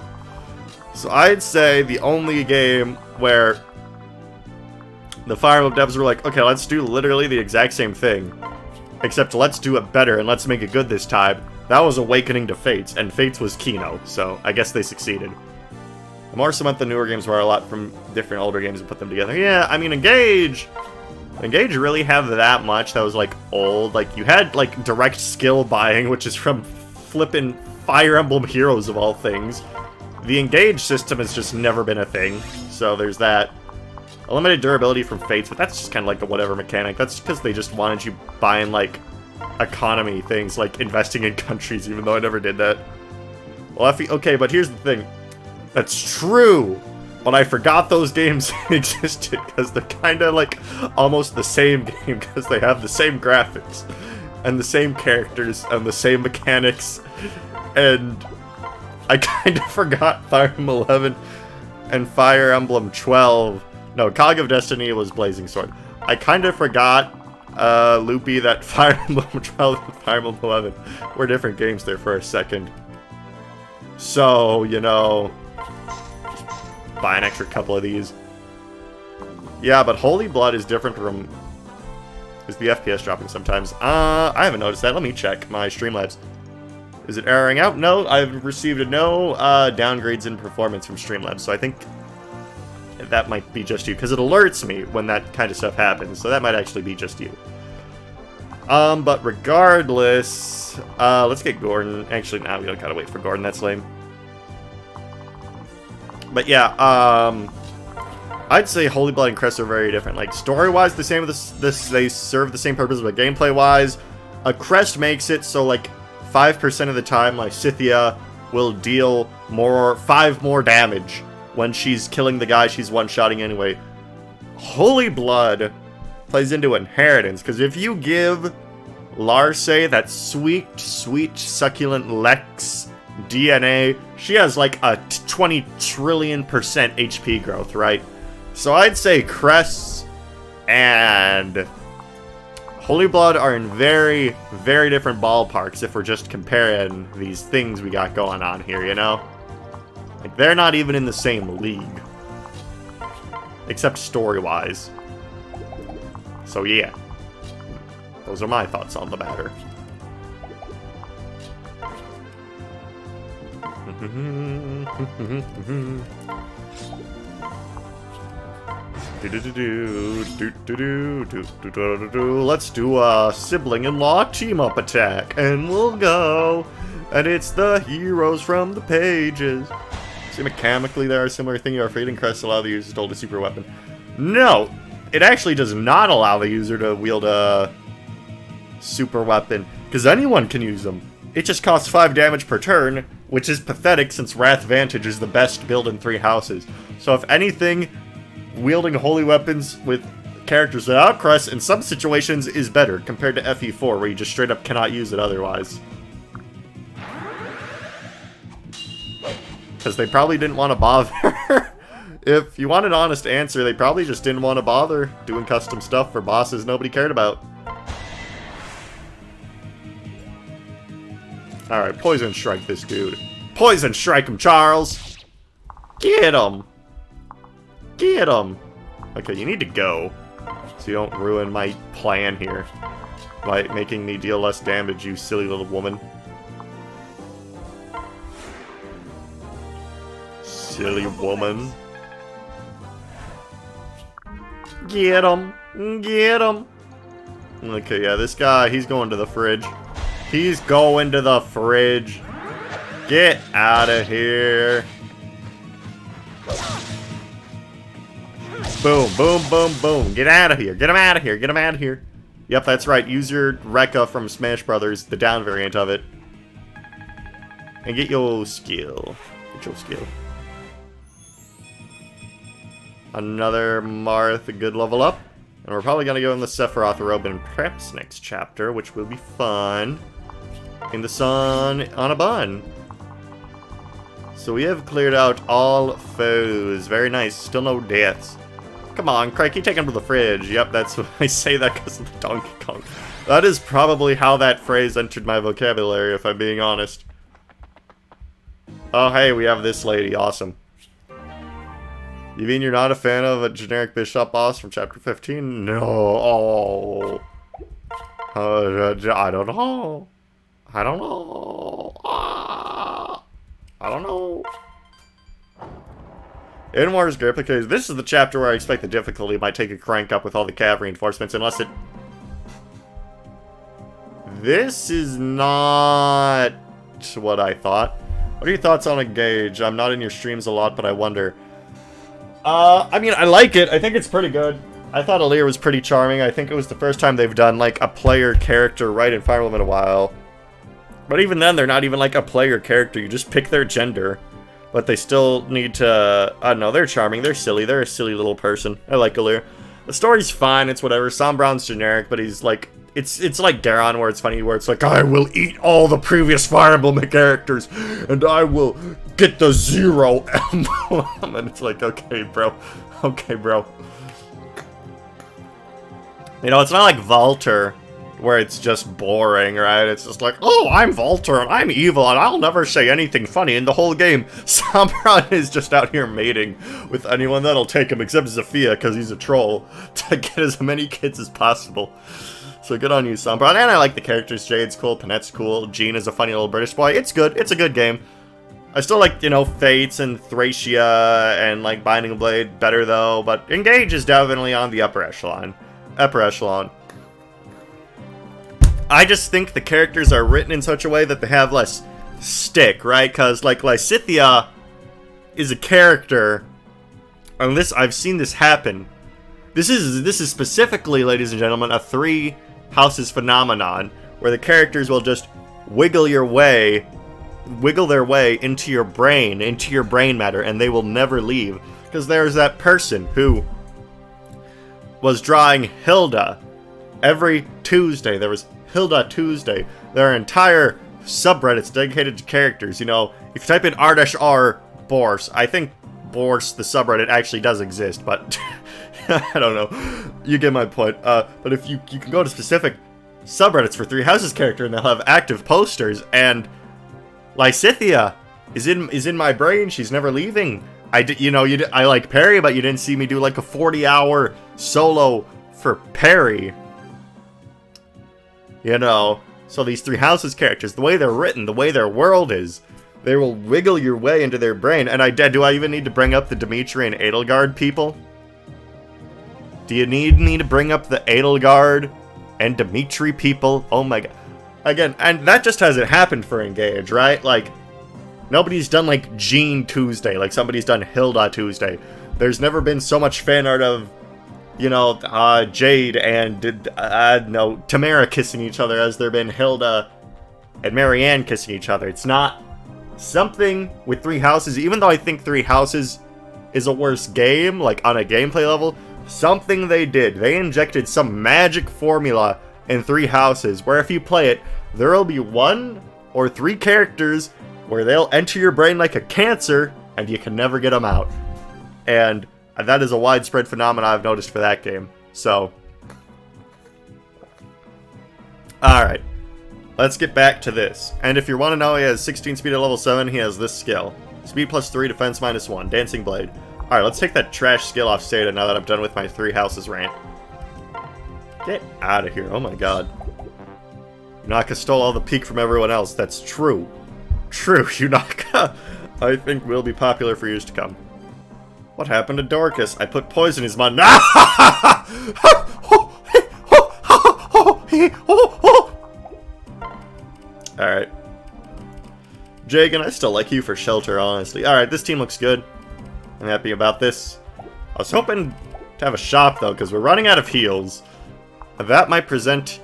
So I'd say the only game where the Fire Emblem devs were like, okay, let's do literally the exact same thing, except let's do it better and let's make it good this time. That was Awakening to Fates, and Fates was Kino, so I guess they succeeded. The more cement the newer games were a lot from different older games and put them together. Yeah, I mean, Engage really have that much that was, like, old. Like, you had, like, direct skill buying, which is from flippin' Fire Emblem Heroes of all things. The Engage system has just never been a thing, so there's that. A limited durability from Fates, but that's just kind of like a whatever mechanic. That's because they just wanted you buying, like, economy things, like investing in countries, even though I never did that. Well, okay, but here's the thing. That's true, but I forgot those games existed because they're kind of like almost the same game because they have the same graphics and the same characters and the same mechanics, and I kind of forgot Fire Emblem 11 and Fire Emblem 12. No, Cog of Destiny was Blazing Sword. I kind of forgot, Loopy, that Fire Emblem 12 and Fire Emblem 11 were different games there for a second. So, you know, buy an extra couple of these. Yeah, but Holy Blood is different from... Is the FPS dropping sometimes? I haven't noticed that. Let me check my Streamlabs. Is it erroring out? No, I've received no downgrades in performance from Streamlabs, so I think that might be just you, because it alerts me when that kind of stuff happens, so that might actually be just you. But regardless, let's get Gordon. Actually, nah, we don't gotta wait for Gordon, that's lame. But yeah, I'd say Holy Blood and Crest are very different. Like, story-wise, the same with this, they serve the same purpose, but gameplay-wise, a Crest makes it so, like, 5% of the time, like, Scythia will deal 5 more damage when she's killing the guy she's one-shotting anyway. Holy Blood plays into inheritance, because if you give Larce that sweet, sweet, succulent Lex DNA, she has like a 20 trillion % HP growth, right? So I'd say Crest and Holy Blood are in very, very different ballparks if we're just comparing these things we got going on here, you know? Like, they're not even in the same league. Except story-wise. So yeah. Those are my thoughts on the matter. Let's do a sibling-in-law team-up attack, and we'll go. And it's the heroes from the pages. See, mechanically, there are similar things. Our Fading Crest allow the user to hold a super weapon. No, it actually does not allow the user to wield a super weapon, because anyone can use them. It just costs 5 damage per turn, which is pathetic since Wrath Vantage is the best build in 3 houses. So if anything, wielding holy weapons with characters without Crest in some situations is better compared to FE4, where you just straight up cannot use it otherwise. Because they probably didn't want to bother. If you want an honest answer, they probably just didn't want to bother doing custom stuff for bosses nobody cared about. Alright, poison strike this dude. Poison strike him, Charles! Get him! Get him! Okay, you need to go. So you don't ruin my plan here. By making me deal less damage, you silly little woman. Silly woman. Get him! Get him! Okay, yeah, this guy, he's going to the fridge. He's going to the fridge. Get out of here. Boom, boom, boom, boom. Get out of here. Get him out of here. Get him out of here. Yep, that's right. Use your Rekka from Smash Brothers, the down variant of it. And get your skill. Get your skill. Another Marth, a good level up. And we're probably going to go in the Sephiroth robe in Preps next chapter, which will be fun. In the sun on a bun. So we have cleared out all foes. Very nice. Still no deaths. Come on, Crikey, take him to the fridge. Yep, that's what I say that because of the Donkey Kong. That is probably how that phrase entered my vocabulary, if I'm being honest. Oh, hey, we have this lady. Awesome. You mean you're not a fan of a generic Bishop boss from Chapter 15? No. Oh. I don't know. I don't know. I don't know. In War's Replicator, this is the chapter where I expect the difficulty might take a crank up with all the cav reinforcements, unless it... This is not what I thought. What are your thoughts on Engage? I'm not in your streams a lot, but I wonder. I mean, I like it. I think it's pretty good. I thought Alear was pretty charming. I think it was the first time they've done, like, a player character right in Fire Emblem in a while. But even then, they're not even, like, a player character. You just pick their gender. But they still need to... I don't know, they're charming. They're silly. They're a silly little person. I like Alear. The story's fine. It's whatever. Sombron's generic, but he's, like... It's like Garon, where it's funny, where it's like, I will eat all the previous Fire Emblem characters, and I will get the 0 emblem. And it's like, okay, bro. Okay, bro. You know, it's not like Valter, where it's just boring, right? It's just like, oh, I'm Valter, and I'm evil, and I'll never say anything funny in the whole game. Sombron is just out here mating with anyone that'll take him, except Zafia, because he's a troll, to get as many kids as possible. So good on you, Sombron. And I like the characters. Jade's cool, Panette's cool, Jean is a funny little British boy. It's good. It's a good game. I still like, you know, Fates and Thracia and, like, Binding Blade better, though. But Engage is definitely on the upper echelon. Upper echelon. I just think the characters are written in such a way that they have less stick, right? Because, like, Lysithea is a character, and this, I've seen this happen. This is specifically, ladies and gentlemen, a 3 houses phenomenon, where the characters will just wiggle their way into your brain matter, and they will never leave. Because there's that person who was drawing Hilda every Tuesday. There was Hilda Tuesday. There are entire subreddits dedicated to characters. You know, if you type in r-r Bors, I think Bors, the subreddit, actually does exist, but I don't know. You get my point. But if you can go to specific subreddits for 3 houses character, and they'll have active posters, and Lysithea is in my brain. She's never leaving. I like Perry, but you didn't see me do like a 40-hour solo for Perry. You know, so these 3 houses characters, the way they're written, the way their world is, they will wiggle your way into their brain. And do I even need to bring up the Dimitri and Edelgard people? Do you need me to bring up the Edelgard and Dimitri people? Oh my god. Again, and that just hasn't happened for Engage, right? Like, nobody's done, like, Jean Tuesday, like somebody's done Hilda Tuesday. There's never been so much fan art of, you know, Jade and, Tamara kissing each other as there been Hilda and Marianne kissing each other. It's not something with 3 houses, even though I think 3 houses is a worse game, like, on a gameplay level. Something they did. They injected some magic formula in 3 houses, where if you play it, there will be 1 or 3 characters where they'll enter your brain like a cancer, and you can never get them out. And that is a widespread phenomenon I've noticed for that game. So, alright. let's get back to this. And if you want to know, he has 16 speed at level 7, he has this skill. Speed plus 3, defense minus 1, Dancing Blade. Alright, let's take that trash skill off Seda now that I'm done with my 3 houses rant. Get out of here, oh my god. Yunaka stole all the peak from everyone else, that's true. True, Yunaka, I think will be popular for years to come. What happened to Dorcas? I put poison in his mouth. Alright. Jagan, I still like you for shelter, honestly. Alright, this team looks good. I'm happy about this. I was hoping to have a shop, though, because we're running out of heals. That might present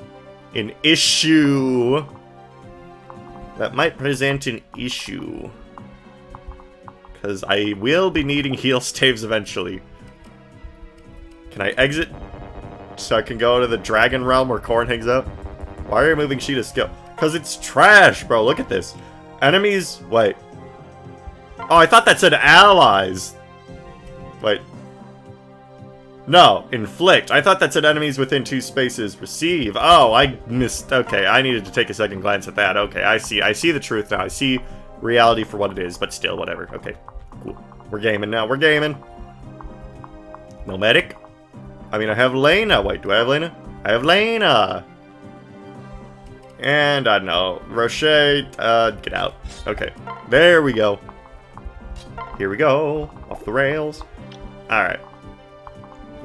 an issue. Because I will be needing heal staves eventually. Can I exit so I can go to the Dragon Realm where Corrin hangs out? Why are you moving Sheeta's skill? Because it's trash, bro. Look at this. Enemies... Wait. Oh, I thought that said allies. Wait. No, inflict. I thought that said enemies within 2 spaces receive. Oh, I missed... Okay, I needed to take a second glance at that. Okay, I see. I see the truth now. I see reality for what it is, but still, whatever. Okay, cool. We're gaming now. We're gaming. No medic? I mean, I have Lena. Wait, do I have Lena? I have Lena. And, I don't know. Roche, get out. Okay, there we go. Here we go. Off the rails. Alright.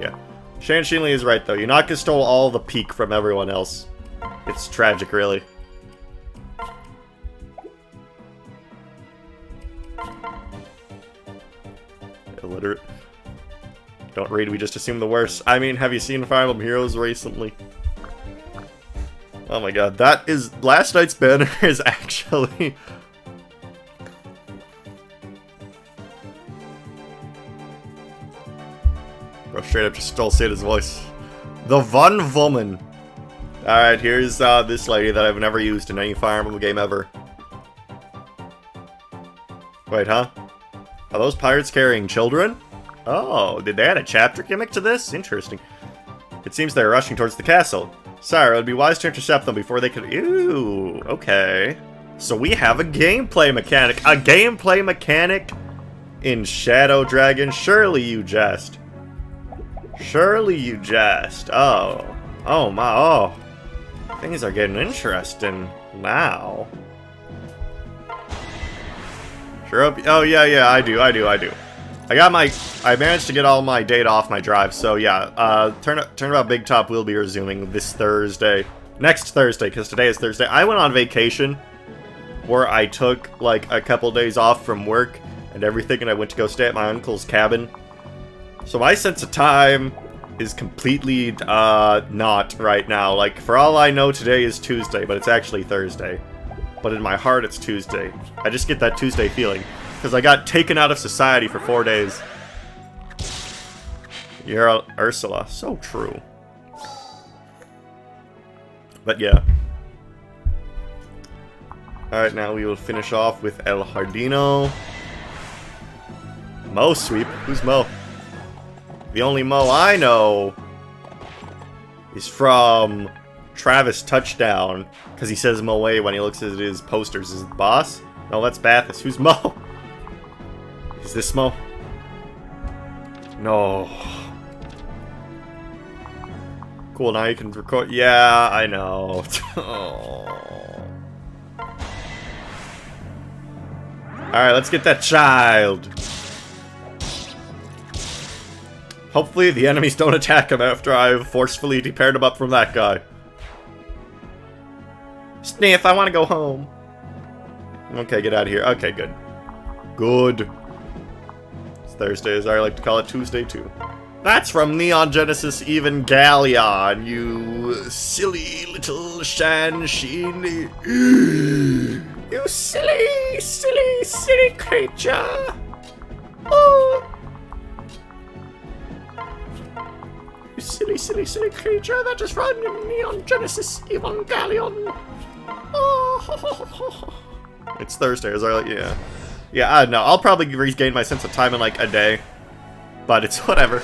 Yeah. Shan Shinli is right, though. Yunaka stole all the peak from everyone else. It's tragic, really. Illiterate. Don't read, we just assume the worst. I mean, have you seen Fire Emblem Heroes recently? Oh my god, that is... Last night's banner is actually... Bro, straight up just stole Seda's voice. The Von Woman. Alright, here's this lady that I've never used in any Fire Emblem game ever. Wait, huh? Are those pirates carrying children? Oh, did they add a chapter gimmick to this? Interesting. It seems they're rushing towards the castle. Sorry, it would be wise to intercept them before they could... Ew, okay. So we have a gameplay mechanic. A gameplay mechanic in Shadow Dragon? Surely you jest. Surely you jest. Oh. Oh my, oh. Things are getting interesting now. Sure hope... Oh, yeah, I do. I managed to get all my data off my drive, so yeah, Turnabout Big Top will be resuming this Thursday. Next Thursday, because today is Thursday. I went on vacation, where I took, like, a couple days off from work and everything, and I went to go stay at my uncle's cabin. So my sense of time is completely, not right now. Like, for all I know, today is Tuesday, but it's actually Thursday. But in my heart, it's Tuesday. I just get that Tuesday feeling. Because I got taken out of society for 4 days. You're Ursula. So true. But yeah. Alright, now we will finish off with El Jardino. Mo sweep? Who's Mo? The only Mo I know is from Travis Touchdown. Because he says Moe when he looks at his posters. Is it Boss? No, that's Bathus. Who's Mo? Is this Mo? No. Cool, now you can record. Yeah, I know. Oh. Alright, let's get that child. Hopefully the enemies don't attack him after I've forcefully paired him up from that guy. Sniff, I want to go home. Okay, get out of here. Okay, good. Good. It's Thursday, as I like to call it, Tuesday too. That's from Neon Genesis Evangelion, you silly little Shanshini. You silly creature. Oh. You silly creature that is from Neon Genesis Evangelion. Oh. It's Thursday, as I like, yeah. Yeah, I don't know. I'll probably regain my sense of time in like a day. But it's whatever.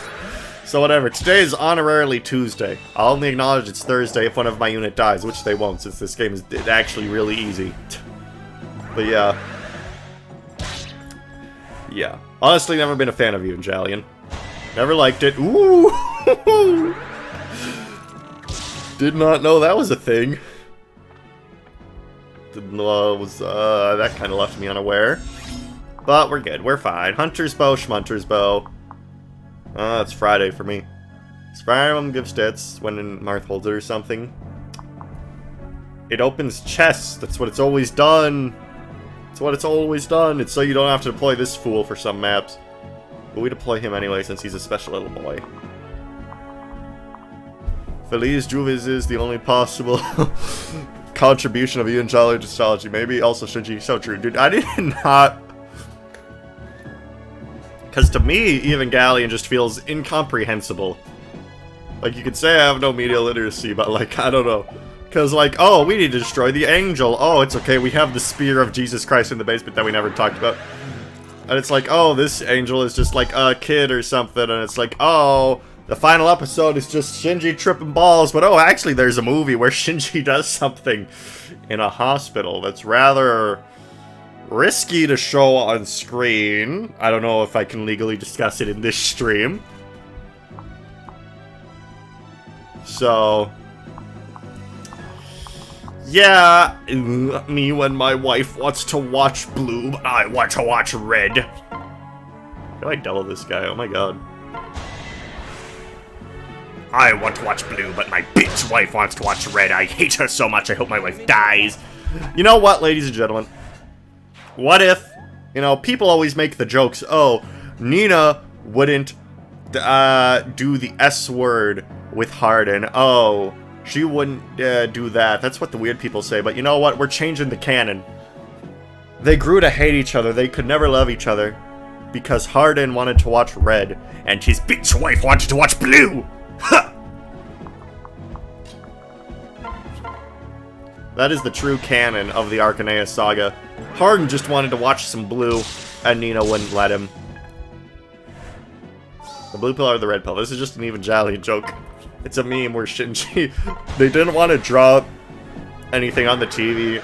So whatever, today is honorarily Tuesday. I'll only acknowledge it's Thursday if one of my unit dies, which they won't, since this game is actually really easy. But yeah. Yeah. Honestly, never been a fan of Evangelion. Never liked it. Ooh! Did not know that was a thing. Didn't know that kind of left me unaware. But we're good, we're fine. Hunter's Bow, Schmunter's Bow. It's Friday for me. Fire Emblem gives stats when Marth holds it or something. It opens chests. That's what it's always done. That's what it's always done. It's so you don't have to deploy this fool for some maps. But we deploy him anyway since he's a special little boy. Feliz Juvis is the only possible contribution of Evangelion astrology. Maybe also Shinji. So true. Dude, I did not... Because to me, Evangelion just feels incomprehensible. Like, you could say I have no media literacy, but, like, I don't know. Because, like, oh, we need to destroy the angel. Oh, it's okay, we have the spear of Jesus Christ in the basement that we never talked about. And it's like, oh, this angel is just, like, a kid or something. And it's like, oh, the final episode is just Shinji tripping balls. But, oh, actually, there's a movie where Shinji does something in a hospital that's rather... risky to show on screen. I don't know if I can legally discuss it in this stream. So... yeah, me when my wife wants to watch blue, but I want to watch red. How do I double this guy? Oh my god. I want to watch blue, but my bitch wife wants to watch red. I hate her so much, I hope my wife dies. You know what, ladies and gentlemen? What if, you know, people always make the jokes, oh, Nina wouldn't do the S word with Hardin. Oh, she wouldn't do that. That's what the weird people say. But you know what? We're changing the canon. They grew to hate each other. They could never love each other. Because Hardin wanted to watch red. And his bitch wife wanted to watch blue. Ha! That is the true canon of the Arcaneus saga. Hardin just wanted to watch some blue, and Nina wouldn't let him. The blue pill or the red pill? This is just an Evangelion joke. It's a meme where Shinji... they didn't want to draw anything on the TV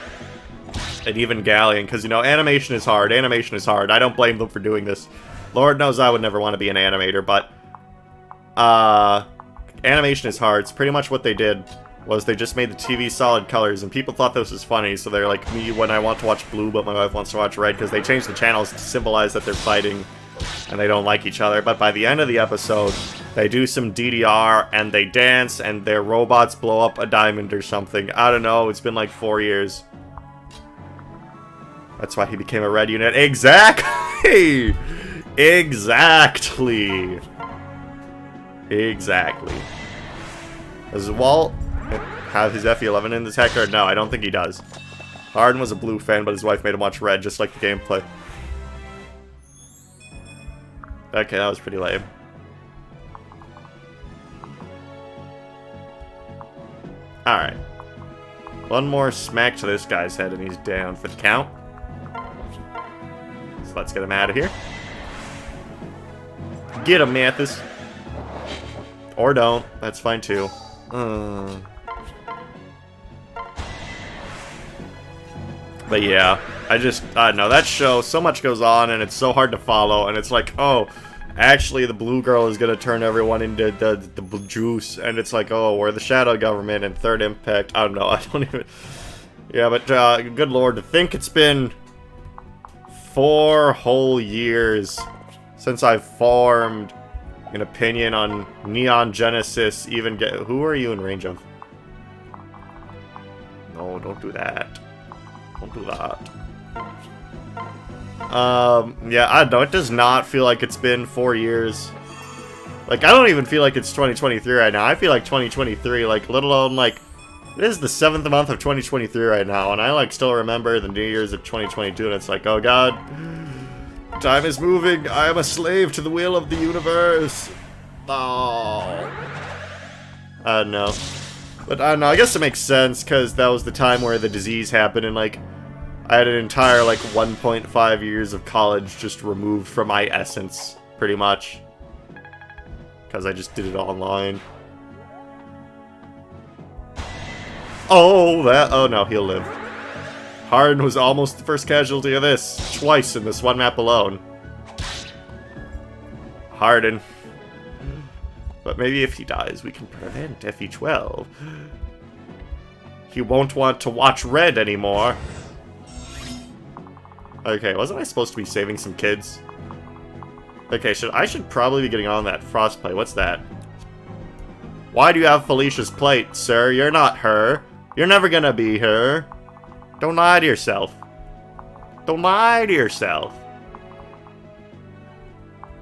at Evangelion, because, you know, animation is hard. Animation is hard. I don't blame them for doing this. Lord knows I would never want to be an animator, but... animation is hard. It's pretty much what they did. Was they just made the TV solid colors, and people thought this was funny, so they're like me when I want to watch blue, but my wife wants to watch red, because they changed the channels to symbolize that they're fighting, and they don't like each other. But by the end of the episode, they do some DDR, and they dance, and their robots blow up a diamond or something. I don't know, it's been like 4 years. That's why he became a red unit. Exactly! Exactly! Exactly. Does Walt have his FE11 in this hack card? No, I don't think he does. Hardin was a blue fan, but his wife made him watch red, just like the gameplay. Okay, that was pretty lame. Alright. One more smack to this guy's head and he's down for the count. So let's get him out of here. Get him, Mathis. Or don't. That's fine too. But yeah, I don't know, that show, so much goes on, and it's so hard to follow, and it's like, oh, actually the blue girl is gonna turn everyone into the juice, and it's like, oh, we're the shadow government and Third Impact. I don't know, I don't even... Yeah, but, good lord, to think it's been 4 whole years since I've formed an opinion on Neon Genesis, even get... Who are you in range of? No, don't do that. Don't do that. Yeah, I don't know, it does not feel like it's been 4 years. Like, I don't even feel like it's 2023 right now. I feel like 2023, like, let alone, like, it is the 7th month of 2023 right now, and I, like, still remember the New Year's of 2022, and it's like, oh god, time is moving, I am a slave to the will of the universe. Oh. I don't know. But I don't know, I guess it makes sense, because that was the time where the disease happened, and, like, I had an entire, like, 1.5 years of college just removed from my essence, pretty much. because I just did it online. Oh no, he'll live. Harden was almost the first casualty of this, twice in this one map alone. Harden. But maybe if he dies, we can prevent FE12. He won't want to watch Red anymore. Okay, wasn't I supposed to be saving some kids? Okay, I should probably be getting on that Frostplate. What's that? Why do you have Felicia's plate, sir? You're not her. You're never gonna be her. Don't lie to yourself. Don't lie to yourself.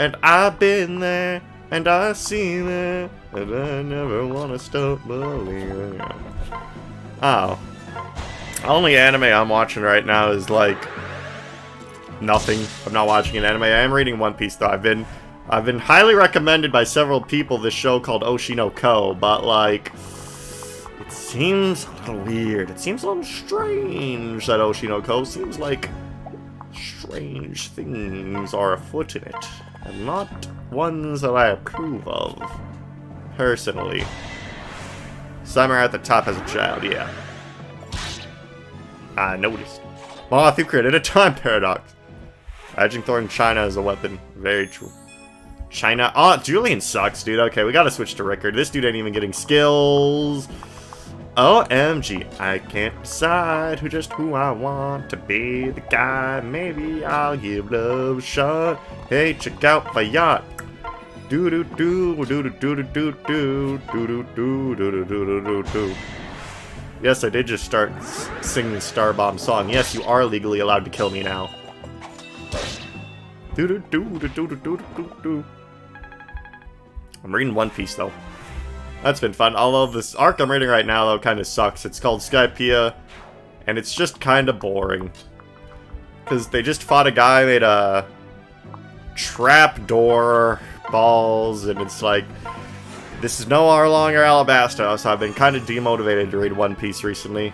And I've been there, and I've seen it, and I never wanna stop believing. Oh. Only anime I'm watching right now is like nothing. I'm not watching an anime. I am reading One Piece though. I've been highly recommended by several people this show called Oshi no Ko, but like it seems a little weird. It seems a little strange that Oshi no Ko seems like strange things are afoot in it. And not ones that I approve of. Personally. Samurai at the top has a child, yeah. I noticed. Moth, you created a time paradox. Edging Thorn China as a weapon. Very true. China. Oh, Julian sucks, dude. Okay, we gotta switch to Rickard. This dude ain't even getting skills. OMG. I can't decide who I want to be the guy. Maybe I'll give love a shot. Hey, check out my yacht. Do do do do do do do do do do do do do do do. Yes, I did just start singing the Starbomb song. Yes, you are legally allowed to kill me now. Do do do do do do do do do. I'm reading One Piece though. That's been fun. Although this arc I'm reading right now though kind of sucks. It's called Skypiea, and it's just kind of boring. Because they just fought a guy made a trapdoor balls, and it's like, this is no longer Alabasta, so I've been kind of demotivated to read One Piece recently.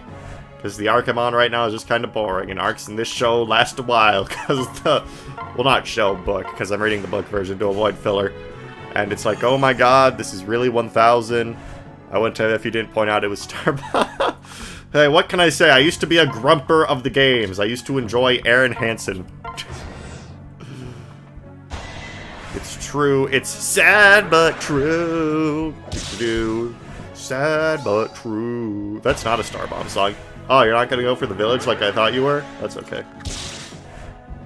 Because the arc I'm on right now is just kind of boring, and arcs in this show last a while, because the, well, not show, book, because I'm reading the book version to avoid filler. And it's like, oh my god, this is really 1000. I wouldn't tell you if you didn't point out it was Starbomb. Hey, what can I say? I used to be a grumper of the games. I used to enjoy Aaron Hansen. It's true. It's sad but true. Sad but true. That's not a Starbomb song. Oh, you're not gonna go for the village like I thought you were? That's okay.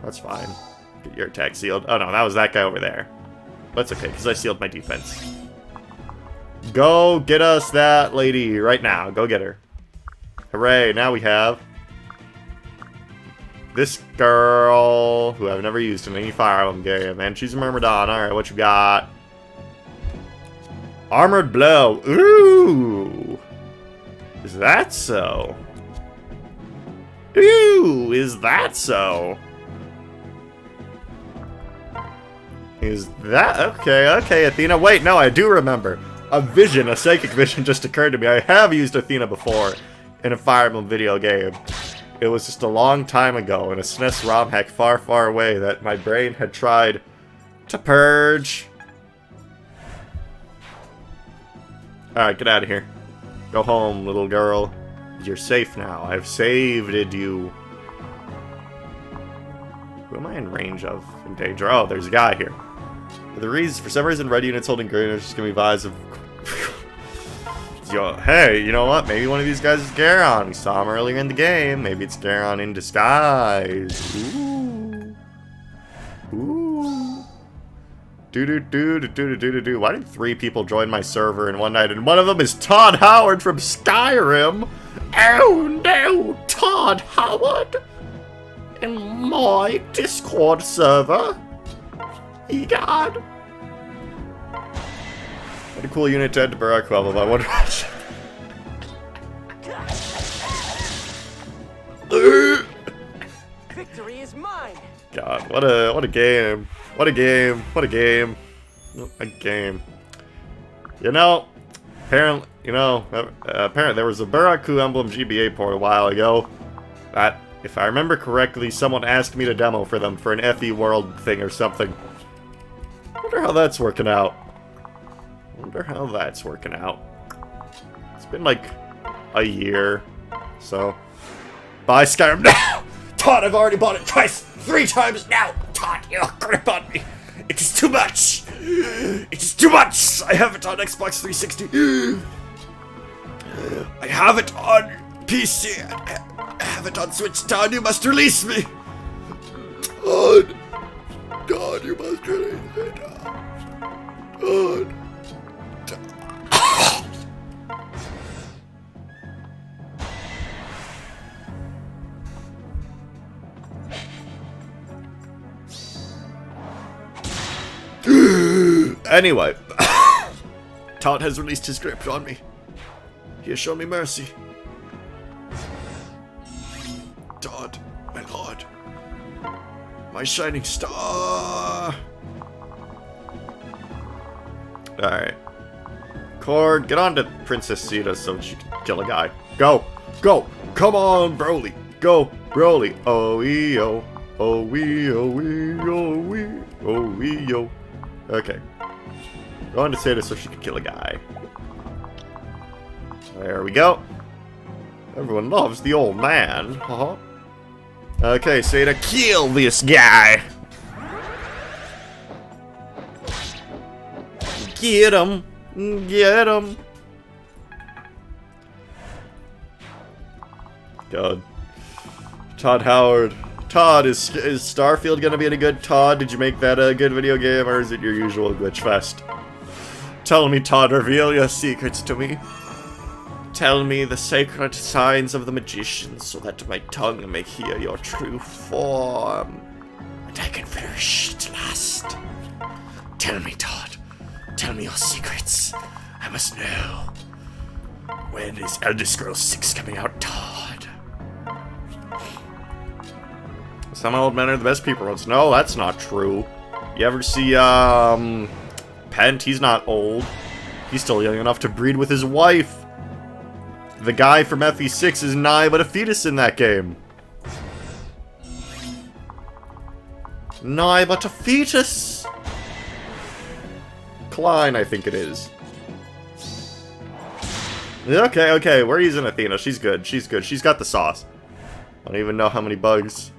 That's fine. Get your attack sealed. Oh no, that was that guy over there. That's okay, because I sealed my defense. Go get us that lady right now. Go get her. Hooray, now we have this girl who I've never used in any Fire Emblem game, and she's a Myrmidon. Alright, what you got? Armored Blow. Ooh! Is that so? Ooh! Is that so? Is that... Okay, Athena. Wait, no, I do remember. A psychic vision just occurred to me. I have used Athena before in a Fire Emblem video game. It was just a long time ago in a SNES ROM hack far, far away that my brain had tried to purge. Alright, get out of here. Go home, little girl. You're safe now. I've saved you. Who am I in range of? In danger? Oh, there's a guy here. For some reason, red units holding green are just gonna be vibes of... Yo, hey, you know what? Maybe one of these guys is Garon. We saw him earlier in the game. Maybe it's Garon in disguise. Ooh. Ooh. Do-do-do-do-do-do-do-do. Why did 3 people join my server in one night? And one of them is Todd Howard from Skyrim. Oh no, Todd Howard in my Discord server. Egad. What a cool unit to add to Barak level. I wonder. Victory is mine. God, what a game. What a game. What a game. A game. You know, apparently there was a Baraku Emblem GBA port a while ago that, if I remember correctly, someone asked me to demo for them for an FE World thing or something. Wonder how that's working out. Wonder how that's working out. It's been like a year, so. Buy Skyrim now! Todd, I've already bought it twice, 3 times now! Todd, you grip on me! It is too much! It is too much! I have it on Xbox 360. I have it on PC. I have it on Switch. Todd, you must release me! Todd! Todd, you must release me, Todd. Anyway, Todd has released his grip on me. He has shown me mercy. Todd, my lord. My shining star. Alright. Cord, get on to Princess Sita so she can kill a guy. Go! Go! Come on, Broly! Go, Broly! Oh-wee-oh. Oh-wee-oh-wee, oh-wee, oh-wee-oh. Okay. Go on to Sita so she can kill a guy. There we go. Everyone loves the old man. Okay, Sita, kill this guy! Get him! Get him! God. Todd Howard. Todd, is Starfield gonna be any good? Todd, did you make that a good video game, or is it your usual glitch fest? Tell me, Todd, reveal your secrets to me. Tell me the sacred signs of the magician, so that my tongue may hear your true form, and I can perish at last. Tell me, Todd. Tell me your secrets. I must know. When is Elder Scrolls 6 coming out, Todd? Some old men are the best people. No, that's not true. You ever see, Pent? He's not old. He's still young enough to breed with his wife. The guy from FE6 is nigh but a fetus in that game. Nigh but a fetus! Klein, I think it is. Okay, okay, we're using Athena. She's good, she's good. She's got the sauce. I don't even know how many bugs.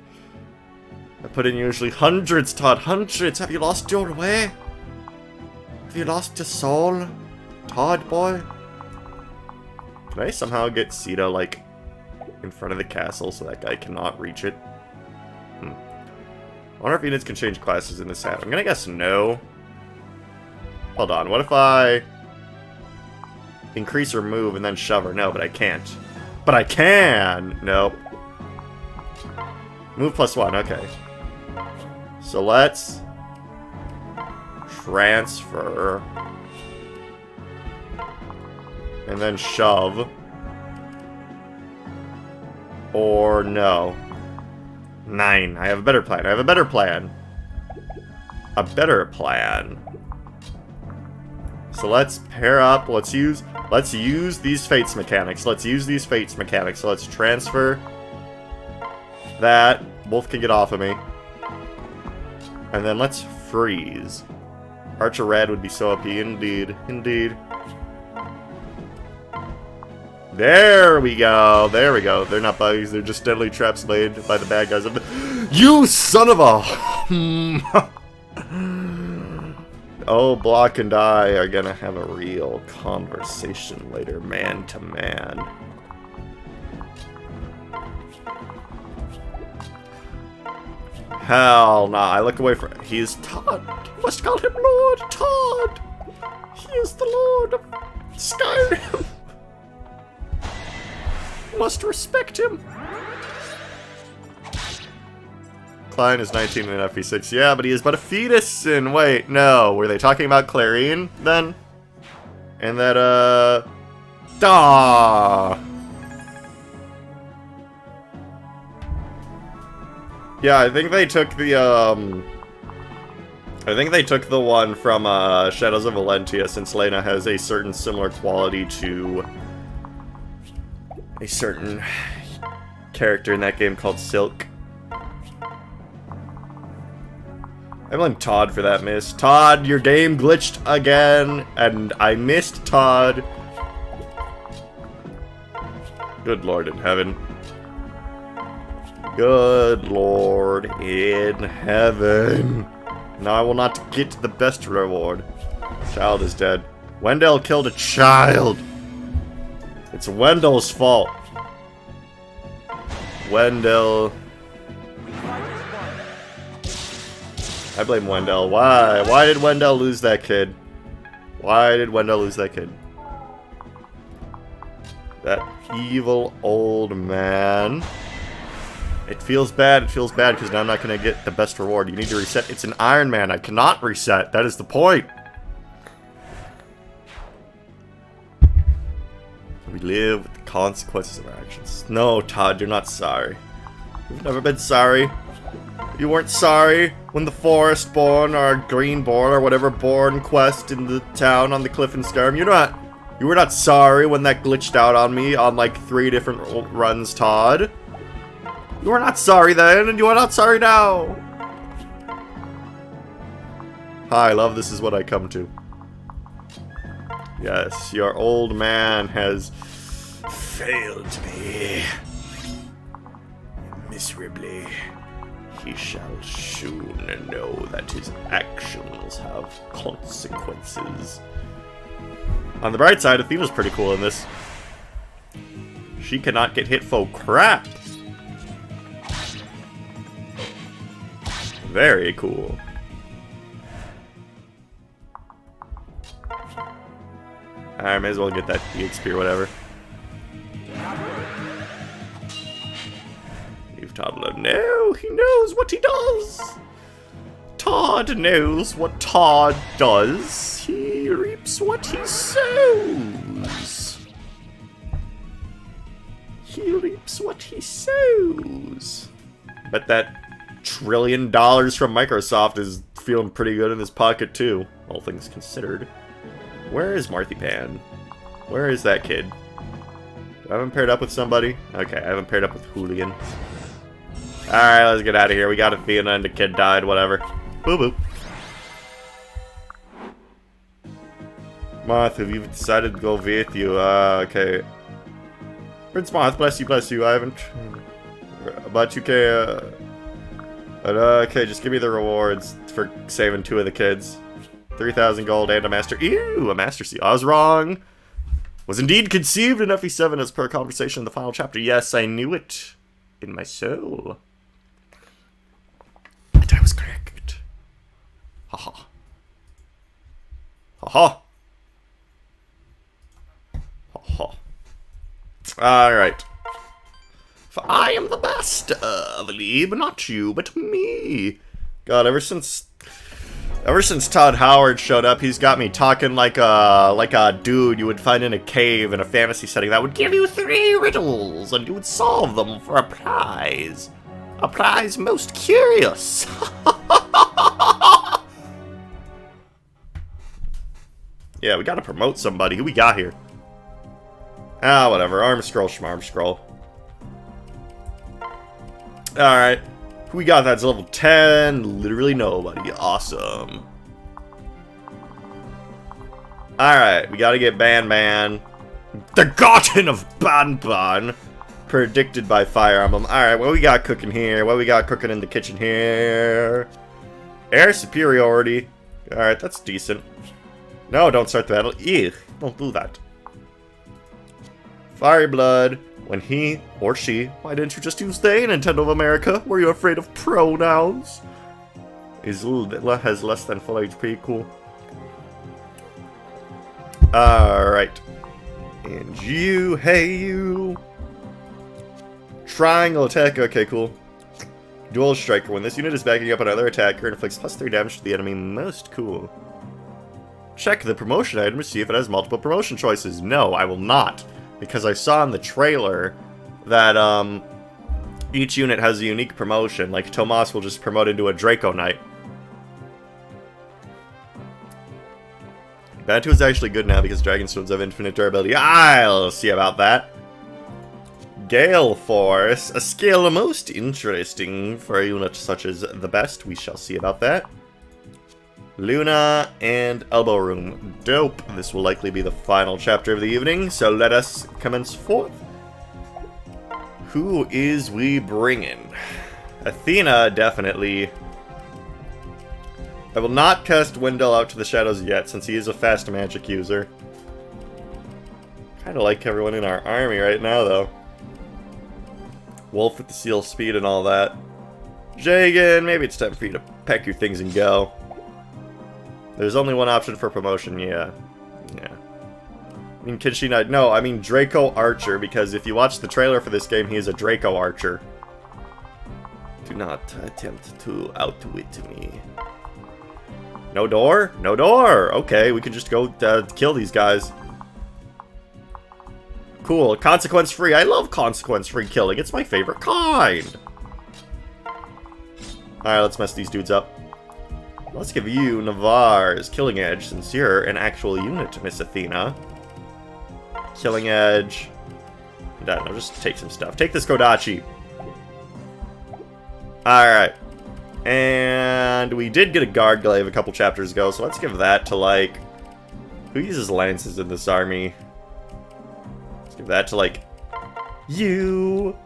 I put in usually hundreds, Todd, hundreds. Have you lost your way? Have you lost your soul, Todd boy? Can I somehow get Sita, like, in front of the castle so that guy cannot reach it? I wonder if units can change classes in this hat. I'm gonna guess no. Hold on, what if I increase her move and then shove her? No, but I can't. But I can! Nope. Move +1, okay. So let's transfer and then shove. Or no. 9. I have a better plan. I have a better plan. A better plan. So let's pair up. Let's use these Fates mechanics. Let's use these Fates mechanics. So let's transfer that. Both can get off of me. And then let's freeze. Archer Red would be so OP. Indeed. Indeed. There we go. There we go. They're not bugs. They're just deadly traps laid by the bad guys. You son of a... Oh, Block and I are gonna have a real conversation later, man to man. Hell nah, I look away from... He is Todd. You must call him Lord Todd. He is the Lord of Skyrim. You must respect him. Klein is 19 in FE6. Yeah, but he is but a fetus. And wait, no. Were they talking about Clarine then? And that, Yeah, I think they took the, I think they took the one from, Shadows of Valentia, since Lena has a certain similar quality to a certain character in that game called Silk. I blame Todd for that miss. Todd, your game glitched again, and I missed Todd. Good Lord in heaven. Good Lord in heaven. Now I will not get the best reward. Child is dead. Wendell killed a child. It's Wendell's fault. Wendell. I blame Wendell. Why? Why did Wendell lose that kid? Why did Wendell lose that kid? That evil old man. It feels bad. It feels bad because now I'm not going to get the best reward. You need to reset. It's an Iron Man. I cannot reset. That is the point. We live with the consequences of our actions. No, Todd, you're not sorry. You've never been sorry. You weren't sorry when the Forest Born or Greenborn or whatever Born quest in the town on the cliff in Skyrim. You were not sorry when that glitched out on me on like 3 different runs, Todd. You were not sorry then, and you are not sorry now. Hi, love, this is what I come to. Yes, your old man has failed me. Miserably. He shall soon know that his actions have consequences. On the bright side, Athena's pretty cool in this. She cannot get hit for crap. Very cool. I may as well get that EXP or whatever. Leave Todd alone. No, he knows what he does. Todd knows what Todd does. He reaps what he sows. He reaps what he sows. Bet that $1 trillion from Microsoft is feeling pretty good in his pocket too, all things considered. Where is Marthipan? Where is that kid? Do I haven't paired up with somebody? Okay, I haven't paired up with Hooligan. Alright, let's get out of here. We got Athena and the kid died, whatever. Boop boop. Moth, have you decided to go with you? Okay. Prince Moth, bless you, I haven't... But you can, okay, just give me the rewards for saving 2 of the kids. 3,000 gold and a master... Ew, a master seal. I was wrong. Was indeed conceived in FE7 as per conversation in the final chapter. Yes, I knew it. In my soul. And I was correct. Haha. Haha. Haha. Alright. For I am the master of Lee, but not you, but me. God, ever since Todd Howard showed up, he's got me talking like a dude you would find in a cave in a fantasy setting that would give you 3 riddles, and you would solve them for a prize. A prize most curious. Yeah, we gotta promote somebody. Who we got here? Ah, whatever. Arm scroll, schmarm scroll. Alright. Who we got that's level 10? Literally nobody. Awesome. Alright, we gotta get Ban. The Garden of Ban. Predicted by Fire Emblem. Alright, what we got cooking here? What we got cooking in the kitchen here? Air superiority. Alright, that's decent. No, don't start the battle. Ew, don't do that. Fiery Blood. When he or she, why didn't you just use they, Nintendo of America? Were you afraid of pronouns? Has less than full HP, cool. Alright. And you, hey you. Triangle attack, okay, cool. Dual Striker. When this unit is backing up another attacker, it inflicts +3 damage to the enemy. Most cool. Check the promotion item to see if it has multiple promotion choices. No, I will not. Because I saw in the trailer that each unit has a unique promotion. Like Tomas will just promote into a Draco Knight. Bantu is actually good now because Dragon Stones have infinite durability. I'll see about that. Gale Force, a skill most interesting for a unit such as the best. We shall see about that. Luna and Elbow Room. Dope. This will likely be the final chapter of the evening, so let us commence forth. Who is we bringing? Athena, definitely. I will not cast Wendell out to the shadows yet, since he is a fast magic user. Kinda like everyone in our army right now, though. Wolf with the seal speed and all that. Jagan, maybe it's time for you to pack your things and go. There's only one option for promotion, yeah. Yeah. I mean, can she not? No, I mean Draco Archer, because if you watch the trailer for this game, he is a Draco Archer. Do not attempt to outwit me. No door? No door! Okay, we can just go kill these guys. Cool, consequence-free. I love consequence-free killing. It's my favorite kind. Alright, let's mess these dudes up. Let's give you Navarre's Killing Edge, since you're an actual unit, Miss Athena. Killing Edge. I don't know, just take some stuff. Take this Kodachi. Alright. And we did get a Guard Glaive a couple chapters ago, so let's give that to, like... Who uses lances in this army? Let's give that to, like... you!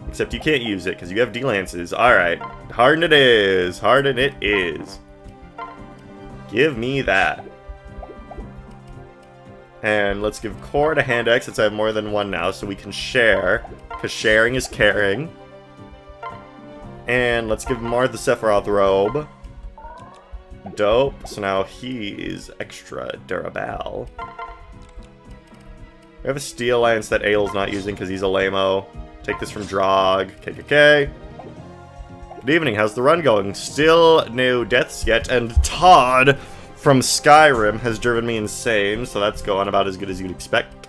Except you can't use it, because you have D-lances. Alright. Harden it is. Harden it is. Give me that. And let's give Core to Hand X, since I have more than one now, so we can share. Because sharing is caring. And let's give Marth the Sephiroth robe. Dope. So now he is extra durable. We have a Steel Lance that Ael's not using because he's a lame-o. Take this from Drog. KKK. Good evening. How's the run going? Still no deaths yet. And Todd from Skyrim has driven me insane. So that's going about as good as you'd expect.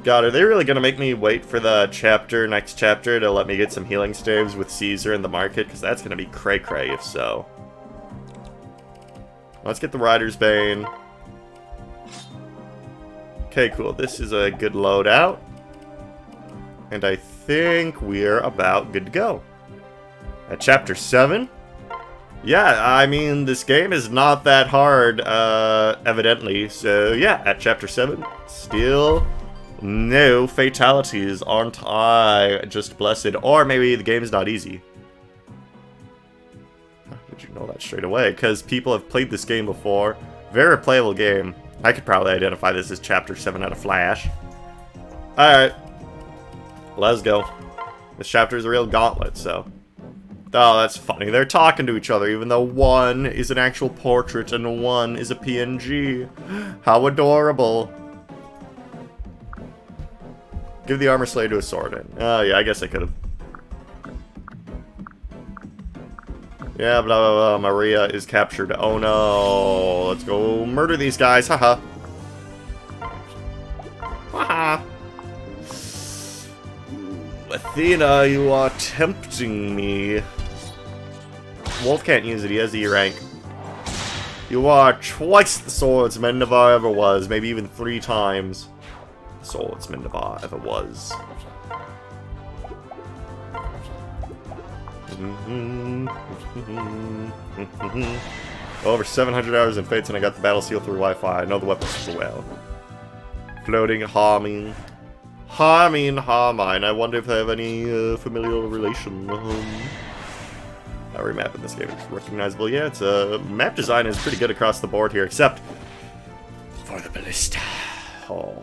God, are they really going to make me wait for the next chapter to let me get some healing staves with Caesar in the market? Because that's going to be cray-cray if so. Let's get the Rider's Bane. Okay, cool. This is a good loadout. And I think we're about good to go. At chapter 7? Yeah, I mean, this game is not that hard, evidently. So, yeah, at chapter 7, still... no fatalities, aren't I just blessed? Or maybe the game's not easy. How did you know that straight away? Because people have played this game before. Very playable game. I could probably identify this as Chapter 7 at a flash. Alright. Let's go. This chapter is a real gauntlet, so... oh, that's funny. They're talking to each other, even though one is an actual portrait and one is a PNG. How adorable. Give the Armor Slayer to a Sword. Oh, yeah, I guess I could have. Yeah, blah, blah, blah. Maria is captured. Oh, no. Let's go murder these guys. Haha. Haha. Athena, you are tempting me. Wolf can't use it. He has E rank. You are twice the swordsman Navarre ever was. Maybe even 3 times. Swordsman Navarre ever was. Over 700 hours in Fates and I got the battle seal through Wi-Fi. I know the weapons super well. Floating, harming. Harmine. I wonder if they have any familial relation. Every map in this game is recognizable. Yeah, it's map design is pretty good across the board here, except for the ballista. Oh.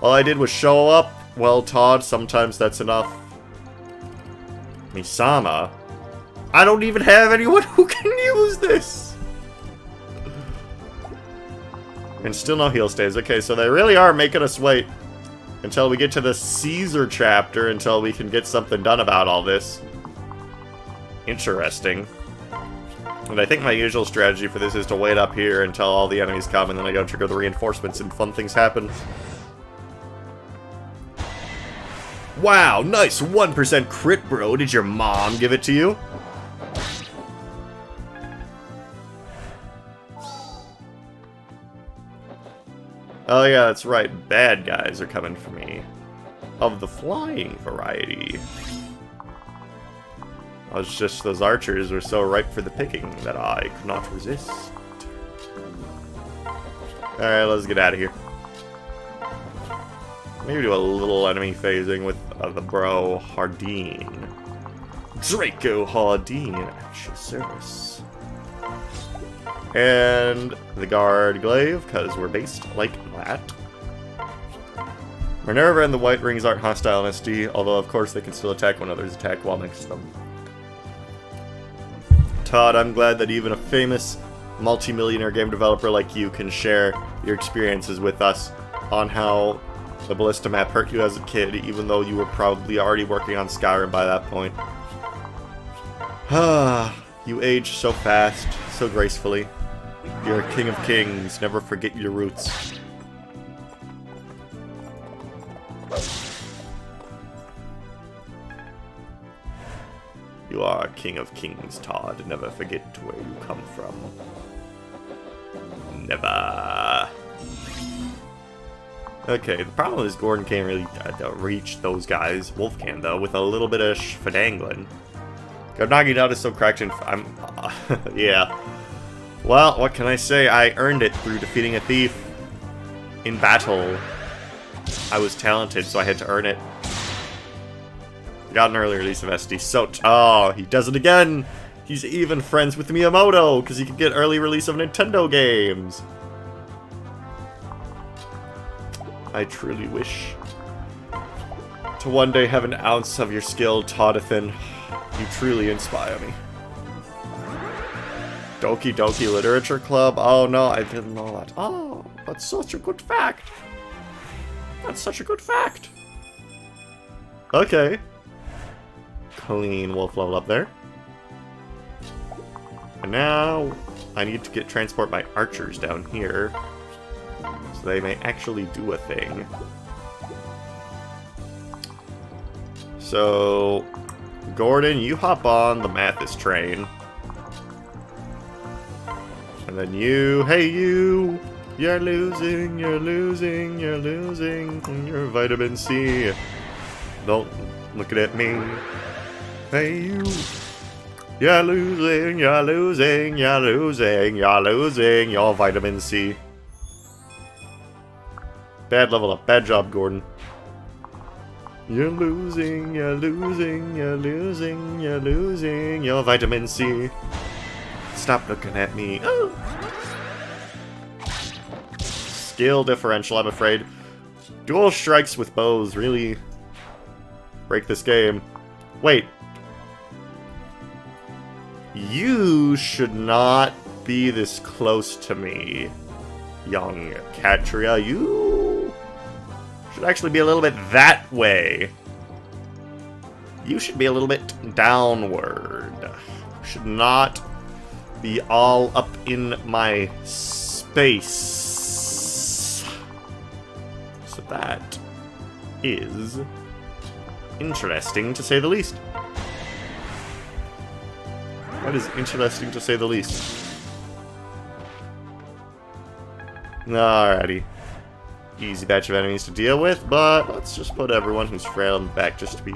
All I did was show up. Well, Todd, sometimes that's enough. Misama? I don't even have anyone who can use this! And still no heal staves. Okay, so they really are making us wait until we get to the Caesar chapter until we can get something done about all this. Interesting. And I think my usual strategy for this is to wait up here until all the enemies come, and then I go trigger the reinforcements and fun things happen. Wow, nice 1% crit, bro. Did your mom give it to you? Oh yeah, that's right. Bad guys are coming for me. Of the flying variety. I was just, those archers were so ripe for the picking that I could not resist. Alright, let's get out of here. Maybe do a little enemy phasing with the bro Hardeen. Draco Hardeen at your service. And the guard glaive, because we're based like that. Minerva and the White Rings aren't hostile in SD, although of course they can still attack when others attack while next to them. Todd, I'm glad that even a famous multi-millionaire game developer like you can share your experiences with us on how the Ballista map hurt you as a kid, even though you were probably already working on Skyrim by that point. You age so fast, so gracefully. You're a king of kings, never forget your roots. You are king of kings, Todd. Never forget where you come from. Never. Okay, the problem is Gordon can't really reach those guys. Wolf can, though, with a little bit of Shfadangling. Gobnagi Dot is so cracked and yeah. Well, what can I say? I earned it through defeating a thief in battle. I was talented, so I had to earn it. Got an early release of SD. So, oh, he does it again! He's even friends with Miyamoto, because he can get early release of Nintendo games. I truly wish to one day have an ounce of your skill, Toddathan. You truly inspire me. Doki Doki Literature Club? Oh no, I didn't know that. Oh, that's such a good fact. That's such a good fact. Okay. Clean wolf level up there. And now I need to transport my archers down here so they may actually do a thing. So, Gordon, you hop on the Mathis train. And then you, hey you, you're losing, you're losing, you're losing your vitamin C. Don't look at me. Hey you, you're losing, you're losing, you're losing, you're losing your vitamin C. Bad level up, bad job, Gordon. You're losing, you're losing, you're losing, you're losing your vitamin C. Stop looking at me. Oh. Skill differential, I'm afraid. Dual strikes with bows really break this game. Wait. You should not be this close to me, young Katria. You should actually be a little bit that way. You should be a little bit downward. You should not be all up in my space. So that is interesting, to say the least. That is interesting, to say the least. Alrighty. Easy batch of enemies to deal with, but let's just put everyone who's frail in the back just to be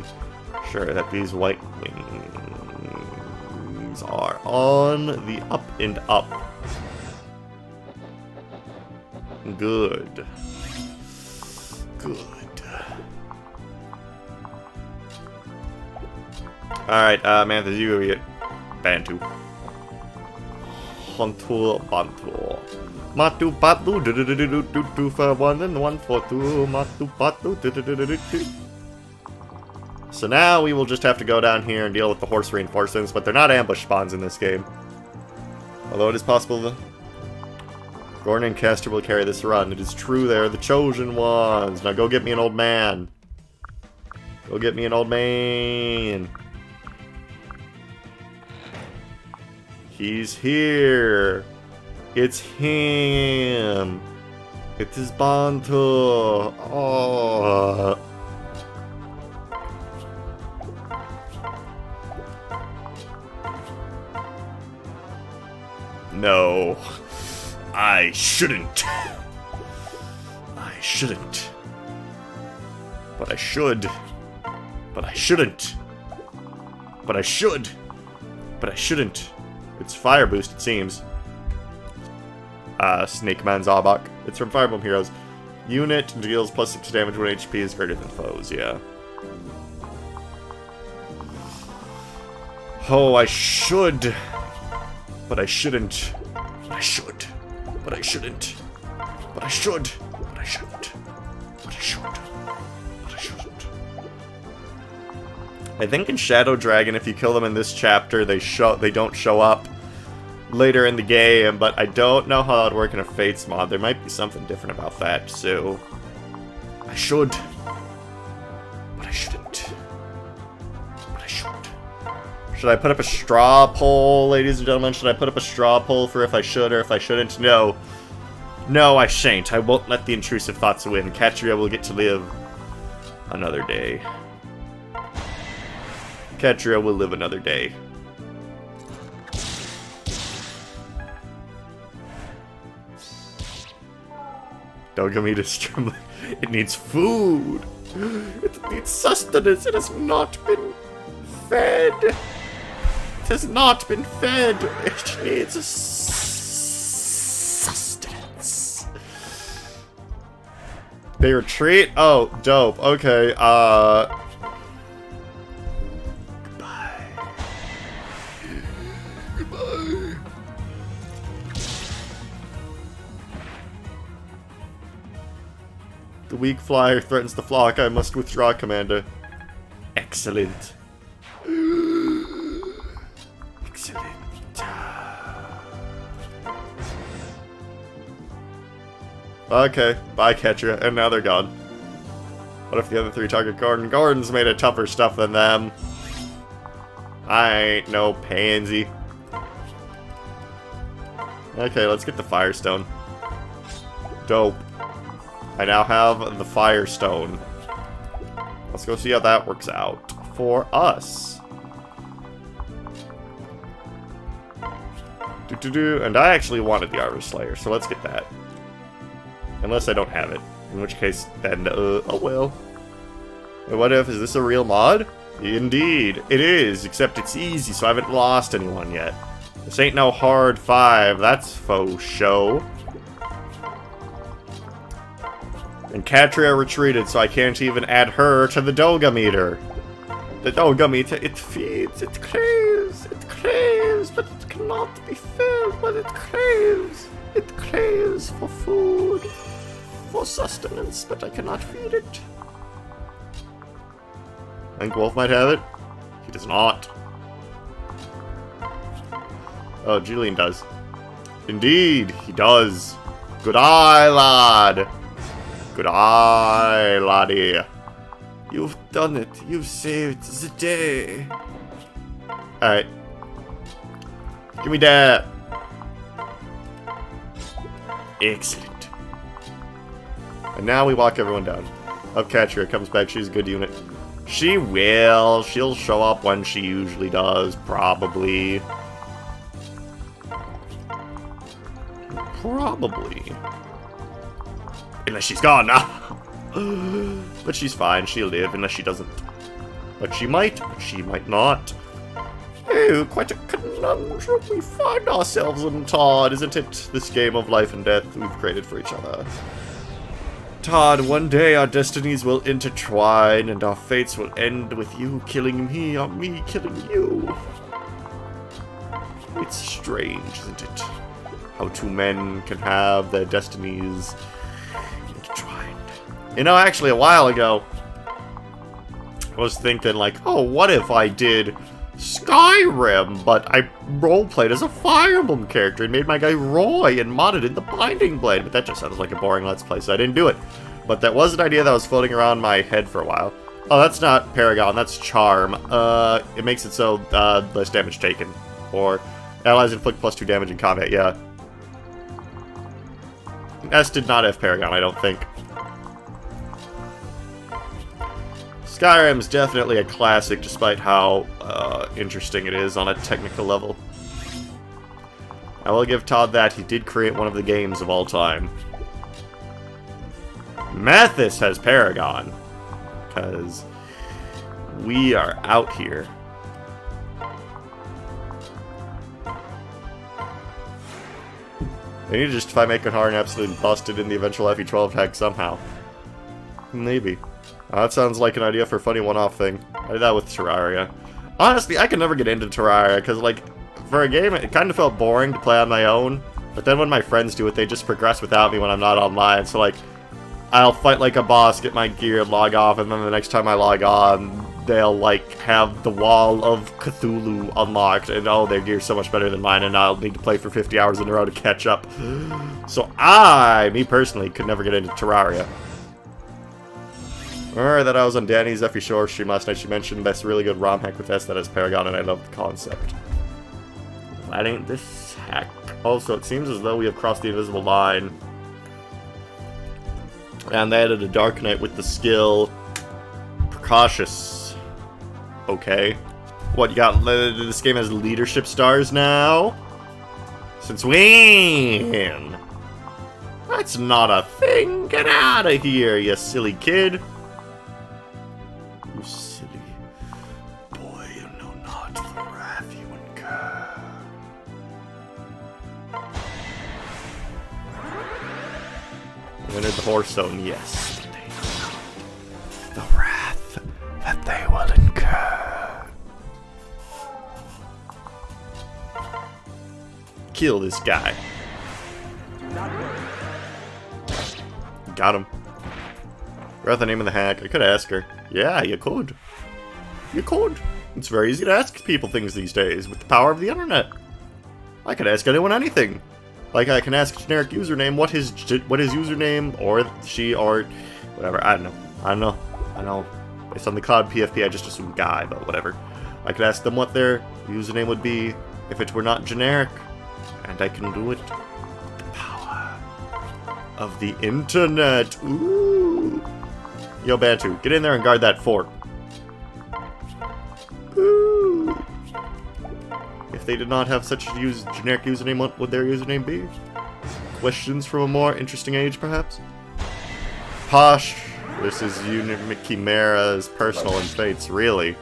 sure that these white wings are on the up and up. Good. Good. Alright, Manthas, you go get Bantu. Hontu Bantu. Matu Patu do for 1 and 1 for 2. Matu Patu. So now we will just have to go down here and deal with the horse reinforcements, but they're not ambush spawns in this game. Although it is possible that Gordon and Castor will carry this run. It is true, they're the chosen ones. Now go get me an old man. Go get me an old man. He's here. It's him. It is Bantu. Oh. No. I shouldn't. I shouldn't. But I should. But I shouldn't. But I should. But I shouldn't. It's fire boost, it seems. Snake Man Zabak. It's from Fire Emblem Heroes. Unit deals plus 6 damage when HP is greater than foes, yeah. Oh, I should. But I shouldn't. But I should. But I shouldn't. But I should. But I shouldn't. But I should. But I shouldn't. I think in Shadow Dragon, if you kill them in this chapter, they don't show up later in the game, but I don't know how that would work in a Fates mod. There might be something different about that, so I should. But I shouldn't. But I should. Should I put up a straw poll, ladies and gentlemen? Should I put up a straw poll for if I should or if I shouldn't? No. No, I shan't. I won't let the intrusive thoughts win. Katria will get to live another day. Katria will live another day. Dogami is trembling. It needs food. It needs sustenance. It has not been fed. It has not been fed. It needs sustenance. They retreat? Oh, dope. Okay, Goodbye. Goodbye. The weak flyer threatens the flock. I must withdraw, Commander. Excellent. Excellent. Okay, bye, Ketria. And now they're gone. What if the other 3 target Gordon? Gordon's made of tougher stuff than them. I ain't no pansy. Okay, let's get the Firestone. Dope. I now have the Firestone. Let's go see how that works out for us. And I actually wanted the Arbor Slayer, so let's get that. Unless I don't have it. In which case, then, oh well. What if, is this a real mod? Indeed, it is, except it's easy, so I haven't lost anyone yet. This ain't no hard 5, that's faux show. And Katria retreated, so I can't even add her to the Doga meter. The Doga meter, it feeds, it craves, but it cannot be filled, but it craves. It craves for food, for sustenance, but I cannot feed it. I think Wolf might have it. He does not. Oh, Julian does. Indeed, he does. Good eye, lad. Good eye, laddie. You've done it. You've saved the day. Alright. Give me that. Excellent. And now we walk everyone down. Up Katria comes back. She's a good unit. She will. She'll show up when she usually does, probably. Probably. Unless she's gone now. But she's fine. She'll live unless she doesn't. But she might not. Oh, quite a conundrum we find ourselves in, Todd, isn't it? This game of life and death we've created for each other. Todd, one day our destinies will intertwine and our fates will end with you killing me or me killing you. It's strange, isn't it? How 2 men can have their destinies intertwined. You know, actually, a while ago, I was thinking, like, oh, what if I did Skyrim, but I roleplayed as a Fire Emblem character and made my guy Roy and modded in the Binding Blade, but that just sounded like a boring Let's Play, so I didn't do it. But that was an idea that was floating around my head for a while. Oh, that's not Paragon, that's Charm. It makes it so less damage taken. Or allies inflict +2 damage in combat, yeah. S did not have Paragon, I don't think. Skyrim's definitely a classic, despite how interesting it is on a technical level. I will give Todd that. He did create one of the games of all time. Mathis has Paragon, because we are out here. They need to justify making Harn absolutely busted in the eventual FE12 tag somehow. Maybe. That sounds like an idea for a funny one-off thing. I did that with Terraria. Honestly, I could never get into Terraria, because, like, for a game, it kind of felt boring to play on my own. But then when my friends do it, they just progress without me when I'm not online. So, like, I'll fight like a boss, get my gear, log off, and then the next time I log on, they'll, like, have the Wall of Cthulhu unlocked, and oh, their gear's so much better than mine, and I'll need to play for 50 hours in a row to catch up. So me personally, could never get into Terraria. Alright, that I was on Danny's Effie Shore stream last night. She mentioned this really good ROM hack with S that is Paragon, and I love the concept. That ain't this hack. Also, it seems as though we have crossed the invisible line. And they added a Dark Knight with the skill Precautious. Okay. What, you got, this game has leadership stars now? Since when? That's not a thing. Get out of here, you silly kid. You silly boy, you know not the wrath you incur. When did the horse zone? Yes. The wrath that they will incur. Kill this guy. Got him. Forgot the name of the hack. I could ask her. Yeah, you could. You could. It's very easy to ask people things these days with the power of the internet. I could ask anyone anything. Like I can ask a generic username what his username or she or whatever. I don't know. Based on the cloud PFP, I just assume guy, but whatever. I could ask them what their username would be if it were not generic, and I can do it with the power of the internet. Ooh. Yo, Bantu, get in there and guard that fort. Ooh. If they did not have such a generic username, what would their username be? Questions from a more interesting age, perhaps? Posh. This is Chimera's personal and fates, really.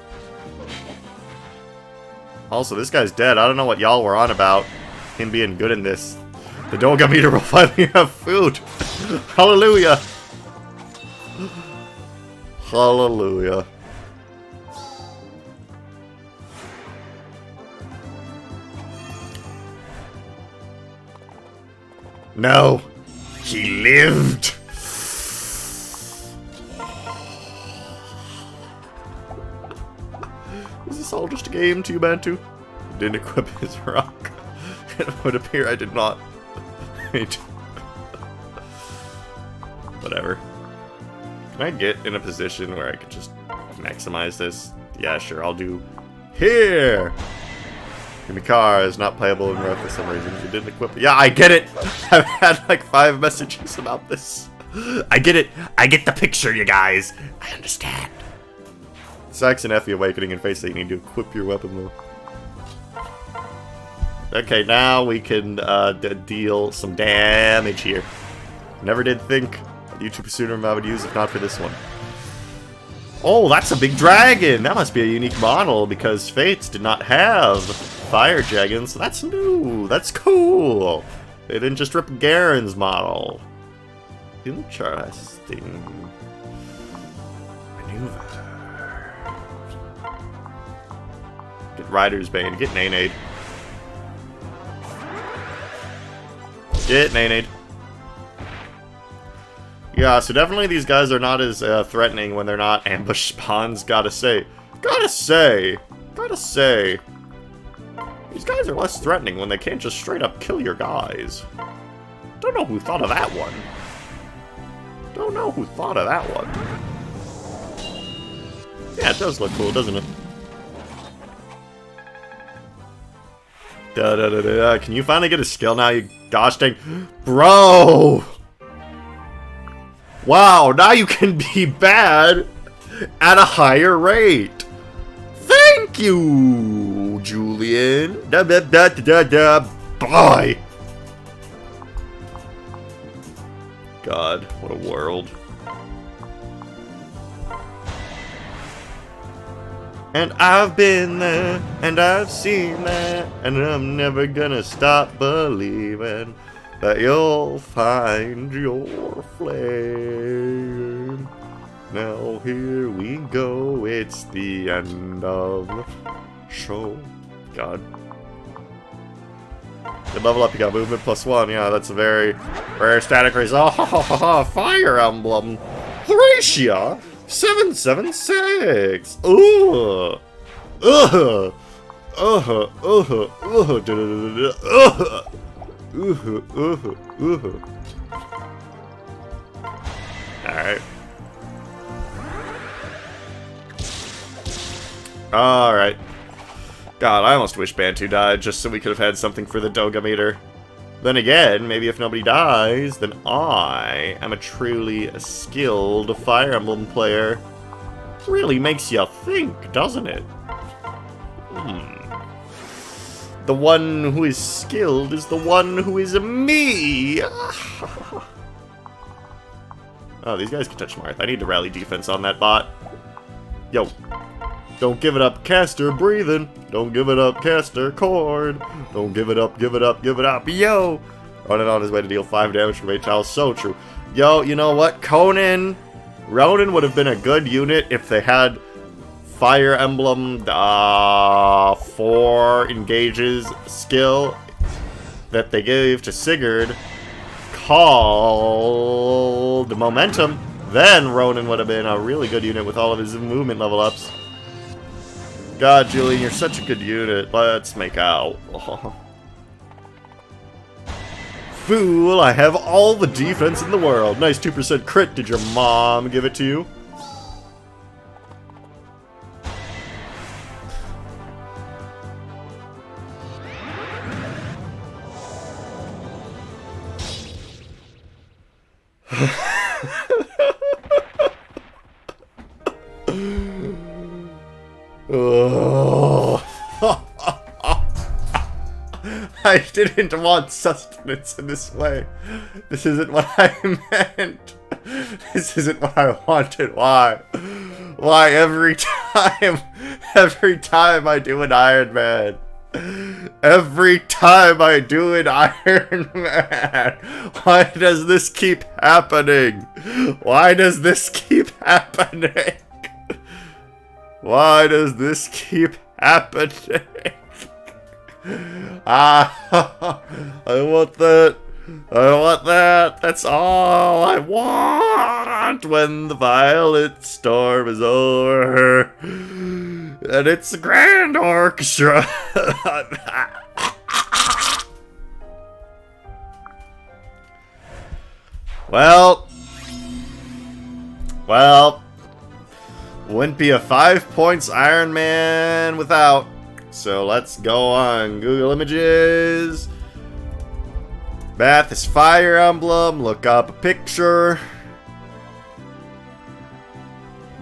Also, this guy's dead. I don't know what y'all were on about. Him being good in this. The Doga meter will finally have food. Hallelujah. Hallelujah. No. He lived. Is this all just a game to you, Bantu? Didn't equip his rock. It would appear I did not. Whatever. Can I get in a position where I could just maximize this? Yeah, sure, I'll do here! Car is not playable in Rough for some reason. You didn't equip it. Yeah, I get it! I've had like 5 messages about this. I get it! I get the picture, you guys! I understand. Sax and Effie Awakening and Face that you need to equip your weapon though. Okay, now we can deal some damage here. Never did think YouTube Pseudonym I would use if not for this one. Oh, that's a big dragon! That must be a unique model because Fates did not have fire dragons, so that's new! That's cool! They didn't just rip Garen's model. Interesting. Maneuver. Get Rider's Bane. Get Nanade. Get Nanade. Yeah, so definitely these guys are not as threatening when they're not ambush spawns, gotta say. Gotta say. These guys are less threatening when they can't just straight up kill your guys. Don't know who thought of that one. Yeah, it does look cool, doesn't it? Can you finally get a skill now, you gosh dang... Bro! Wow, now you can be bad at a higher rate. Thank you, Julian. Bye. God, what a world. And I've been there, and I've seen that, and I'm never gonna stop believing. that you'll find your flame. Now here we go, it's the end of the show. God. Good level up, you got movement +1. Yeah, that's a very rare static race. Oh, Fire Emblem. Thracia 776. Ooh. Alright. Alright. God, I almost wish Bantu died just so we could have had something for the Doga meter. Then again, maybe if nobody dies, then I am a truly skilled Fire Emblem player. Really makes you think, doesn't it? The one who is skilled is the one who is me! Oh, these guys can touch Marth. I need to rally defense on that bot. Yo. Don't give it up, caster, breathing. Don't give it up, caster, cord. Don't give it up, give it up, give it up, yo! Running on his way to deal 5 damage from H-Tower, so true. Yo, you know what? Ronin would have been a good unit if they had Fire Emblem 4 engages skill that they gave to Sigurd called Momentum. Then Ronin would have been a really good unit with all of his movement level ups. God, Julian, you're such a good unit. Let's make out. Fool, I have all the defense in the world. Nice 2% crit. Did your mom give it to you? I didn't want sustenance in this way. This isn't what I meant. This isn't what I wanted. Why? Why every time I do an Iron Man? Every time I do an Iron Man, why does this keep happening? Why does this keep happening? Why does this keep happening? I want that. I want that. That's all I want when the violet storm is over. And it's a grand orchestra. Well, wouldn't be a 5 points Iron Man without. So let's go on Google Images. Mathis Fire Emblem. Look up a picture.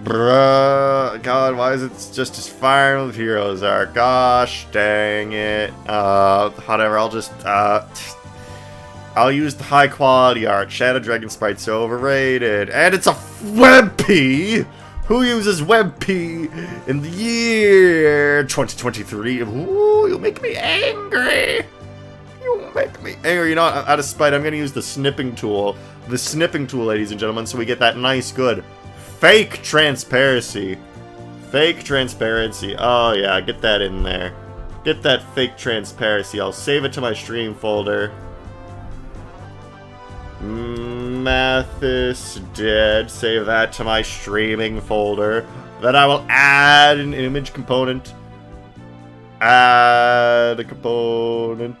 Bruh. God, why is it just as Fire Emblem heroes are? Gosh dang it. Whatever, I'll use the high quality art. Shadow Dragon Sprite's so overrated. And it's a WebP! Who uses WebP in the year 2023? Ooh, you make me angry. You make me angry. You know what? Out of spite, I'm going to use the snipping tool. The snipping tool, ladies and gentlemen, so we get that nice, good fake transparency. Fake transparency. Oh, yeah, get that in there. Get that fake transparency. I'll save it to my stream folder. Mathis dead. Save that to my streaming folder. Then I will add an image component. Add a component.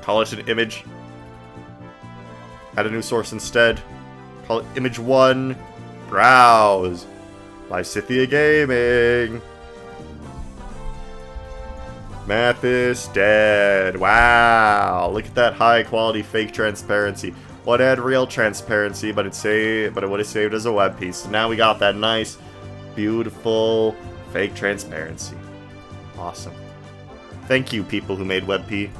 Call it an image. Add a new source instead. Call it image 1. Browse. By Scythia Gaming. Mathis dead. Wow. Look at that high quality fake transparency. What had real transparency, but it would have saved as a web piece. So now we got that nice, beautiful fake transparency. Awesome. Thank you, people who made WebP.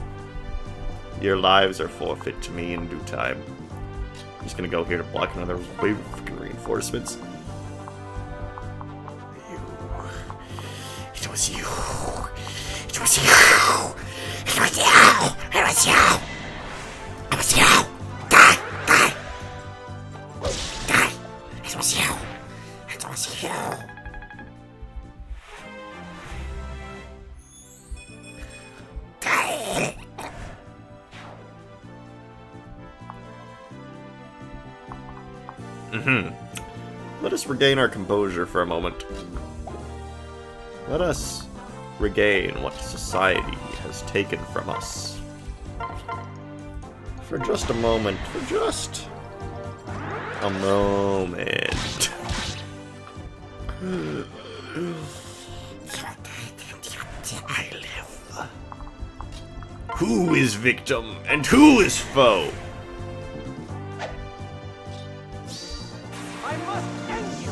Your lives are forfeit to me in due time. I'm just gonna go here to block another wave of freaking reinforcements. It was you. It was you. It was you! It was you! It was you! Die! Die! Die! It was you! It was you! Die! Let us regain our composure for a moment. Let us regain what society has taken from us. For just a moment. For just a moment. I live. Who is victim and who is foe? I must end you!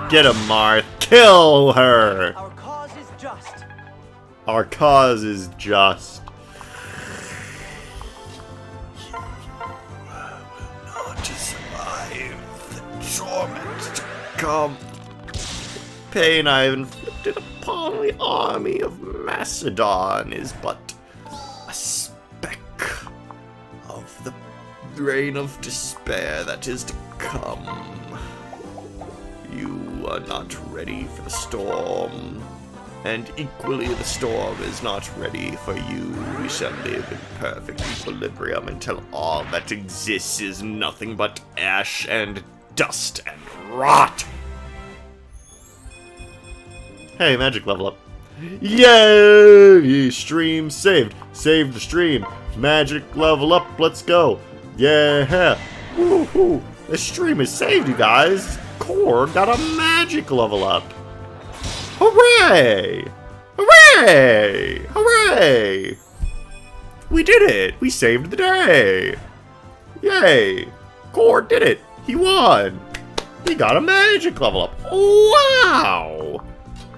Get him, Marth. Kill her! Our cause is just. Our cause is just. You will not survive the torment to come. Pain I have inflicted upon the army of Macedon is but a speck of the reign of despair that is to come. You are not ready for the storm, and equally the storm is not ready for you. We shall live in perfect equilibrium until all that exists is nothing but ash and dust and rot. Hey, magic level up. Yay! Stream saved. Save the stream. Magic level up. Let's go. Yeah. Woohoo! The stream is saved, you guys. Core got a magic level up. Hooray! Hooray! Hooray! We did it! We saved the day! Yay! Core did it! He won! He got a magic level up! Wow!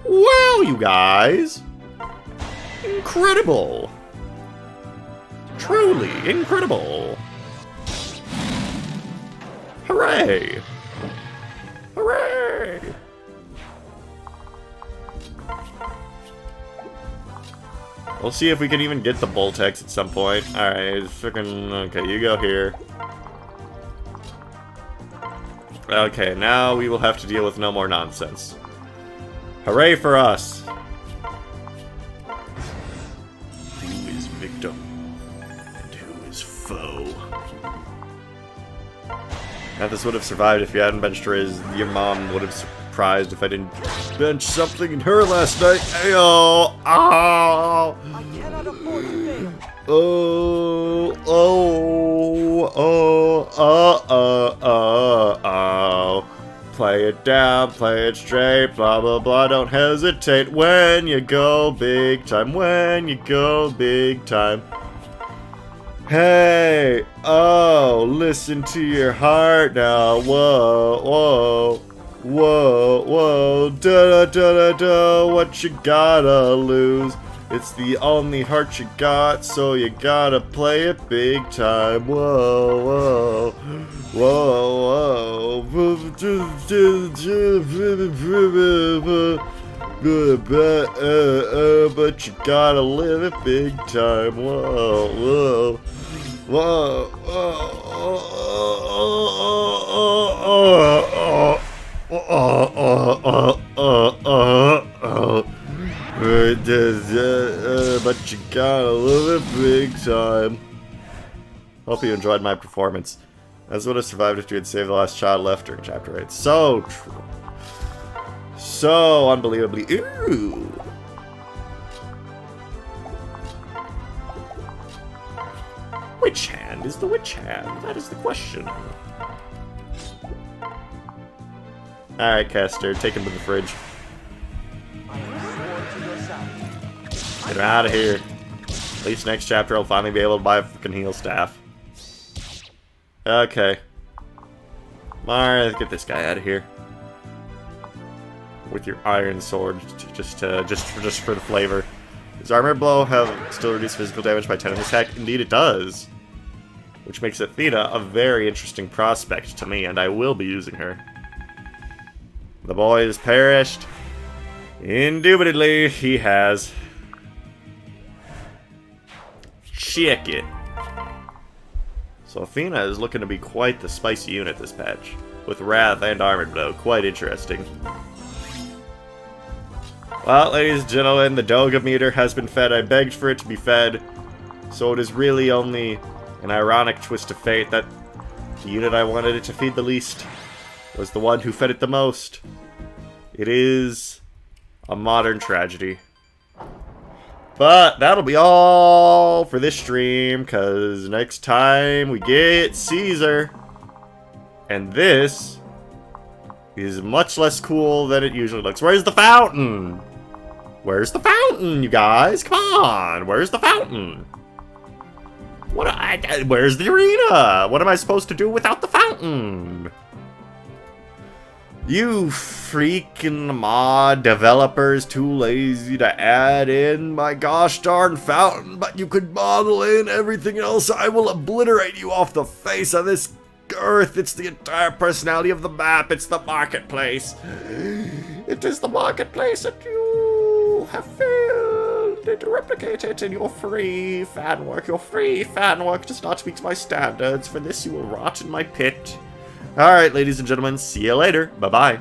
Wow, you guys! Incredible! Truly incredible! Hooray! Hooray! We'll see if we can even get the Boltex at some point. Alright, freaking. Okay, you go here. Okay, now we will have to deal with no more nonsense. Hooray for us! Who is victim and who is foe? Now this would have survived if you hadn't benched Riz. Your mom would have surprised if I didn't bench something in her last night. Ayo! Ow! I cannot afford to fail. Oh. Play it down, play it straight, blah blah blah, don't hesitate when you go big time, when you go big time. Hey, oh, listen to your heart now, whoa, da da da da da, what you gotta lose? It's the only heart you got, so you gotta play it big time. Whoa, whoa, but you gotta live it big time. Whoa, whoa, but you gotta live it big time. Hope you enjoyed my performance. As would have survived if you had saved the last child left during Chapter 8. So true. So unbelievably. Ooh. Which hand is the witch hand? That is the question. Alright, Castor, take him to the fridge. I am sworn to your side. Get him out of here. At least next chapter I'll finally be able to buy a fucking heal staff. Okay. Alright, get this guy out of here. With your iron sword, just for the flavor. Does armor blow have still reduced physical damage by 10 in this attack? Indeed it does. Which makes Athena a very interesting prospect to me, and I will be using her. The boy has perished. Indubitably, he has. check it. So Athena is looking to be quite the spicy unit this patch, with Wrath and Armored Blow. Quite interesting. Well, ladies and gentlemen, the Doga meter has been fed. I begged for it to be fed, so it is really only an ironic twist of fate that the unit I wanted it to feed the least was the one who fed it the most. It is a modern tragedy. But that'll be all for this stream, because next time we get Caesar. And this is much less cool than it usually looks. Where's the fountain? Where's the fountain, you guys? Come on, where's the fountain? Where's the arena? What am I supposed to do without the fountain? You freaking mod developers too lazy to add in my gosh darn fountain, but you could model in everything else. I will obliterate you off the face of this earth. It's the entire personality of the map. It's the marketplace. It is the marketplace that you have failed to replicate it in your free fan work. Your free fan work does not meet my standards. For this you will rot in my pit. Alright, ladies and gentlemen, see you later. Bye-bye.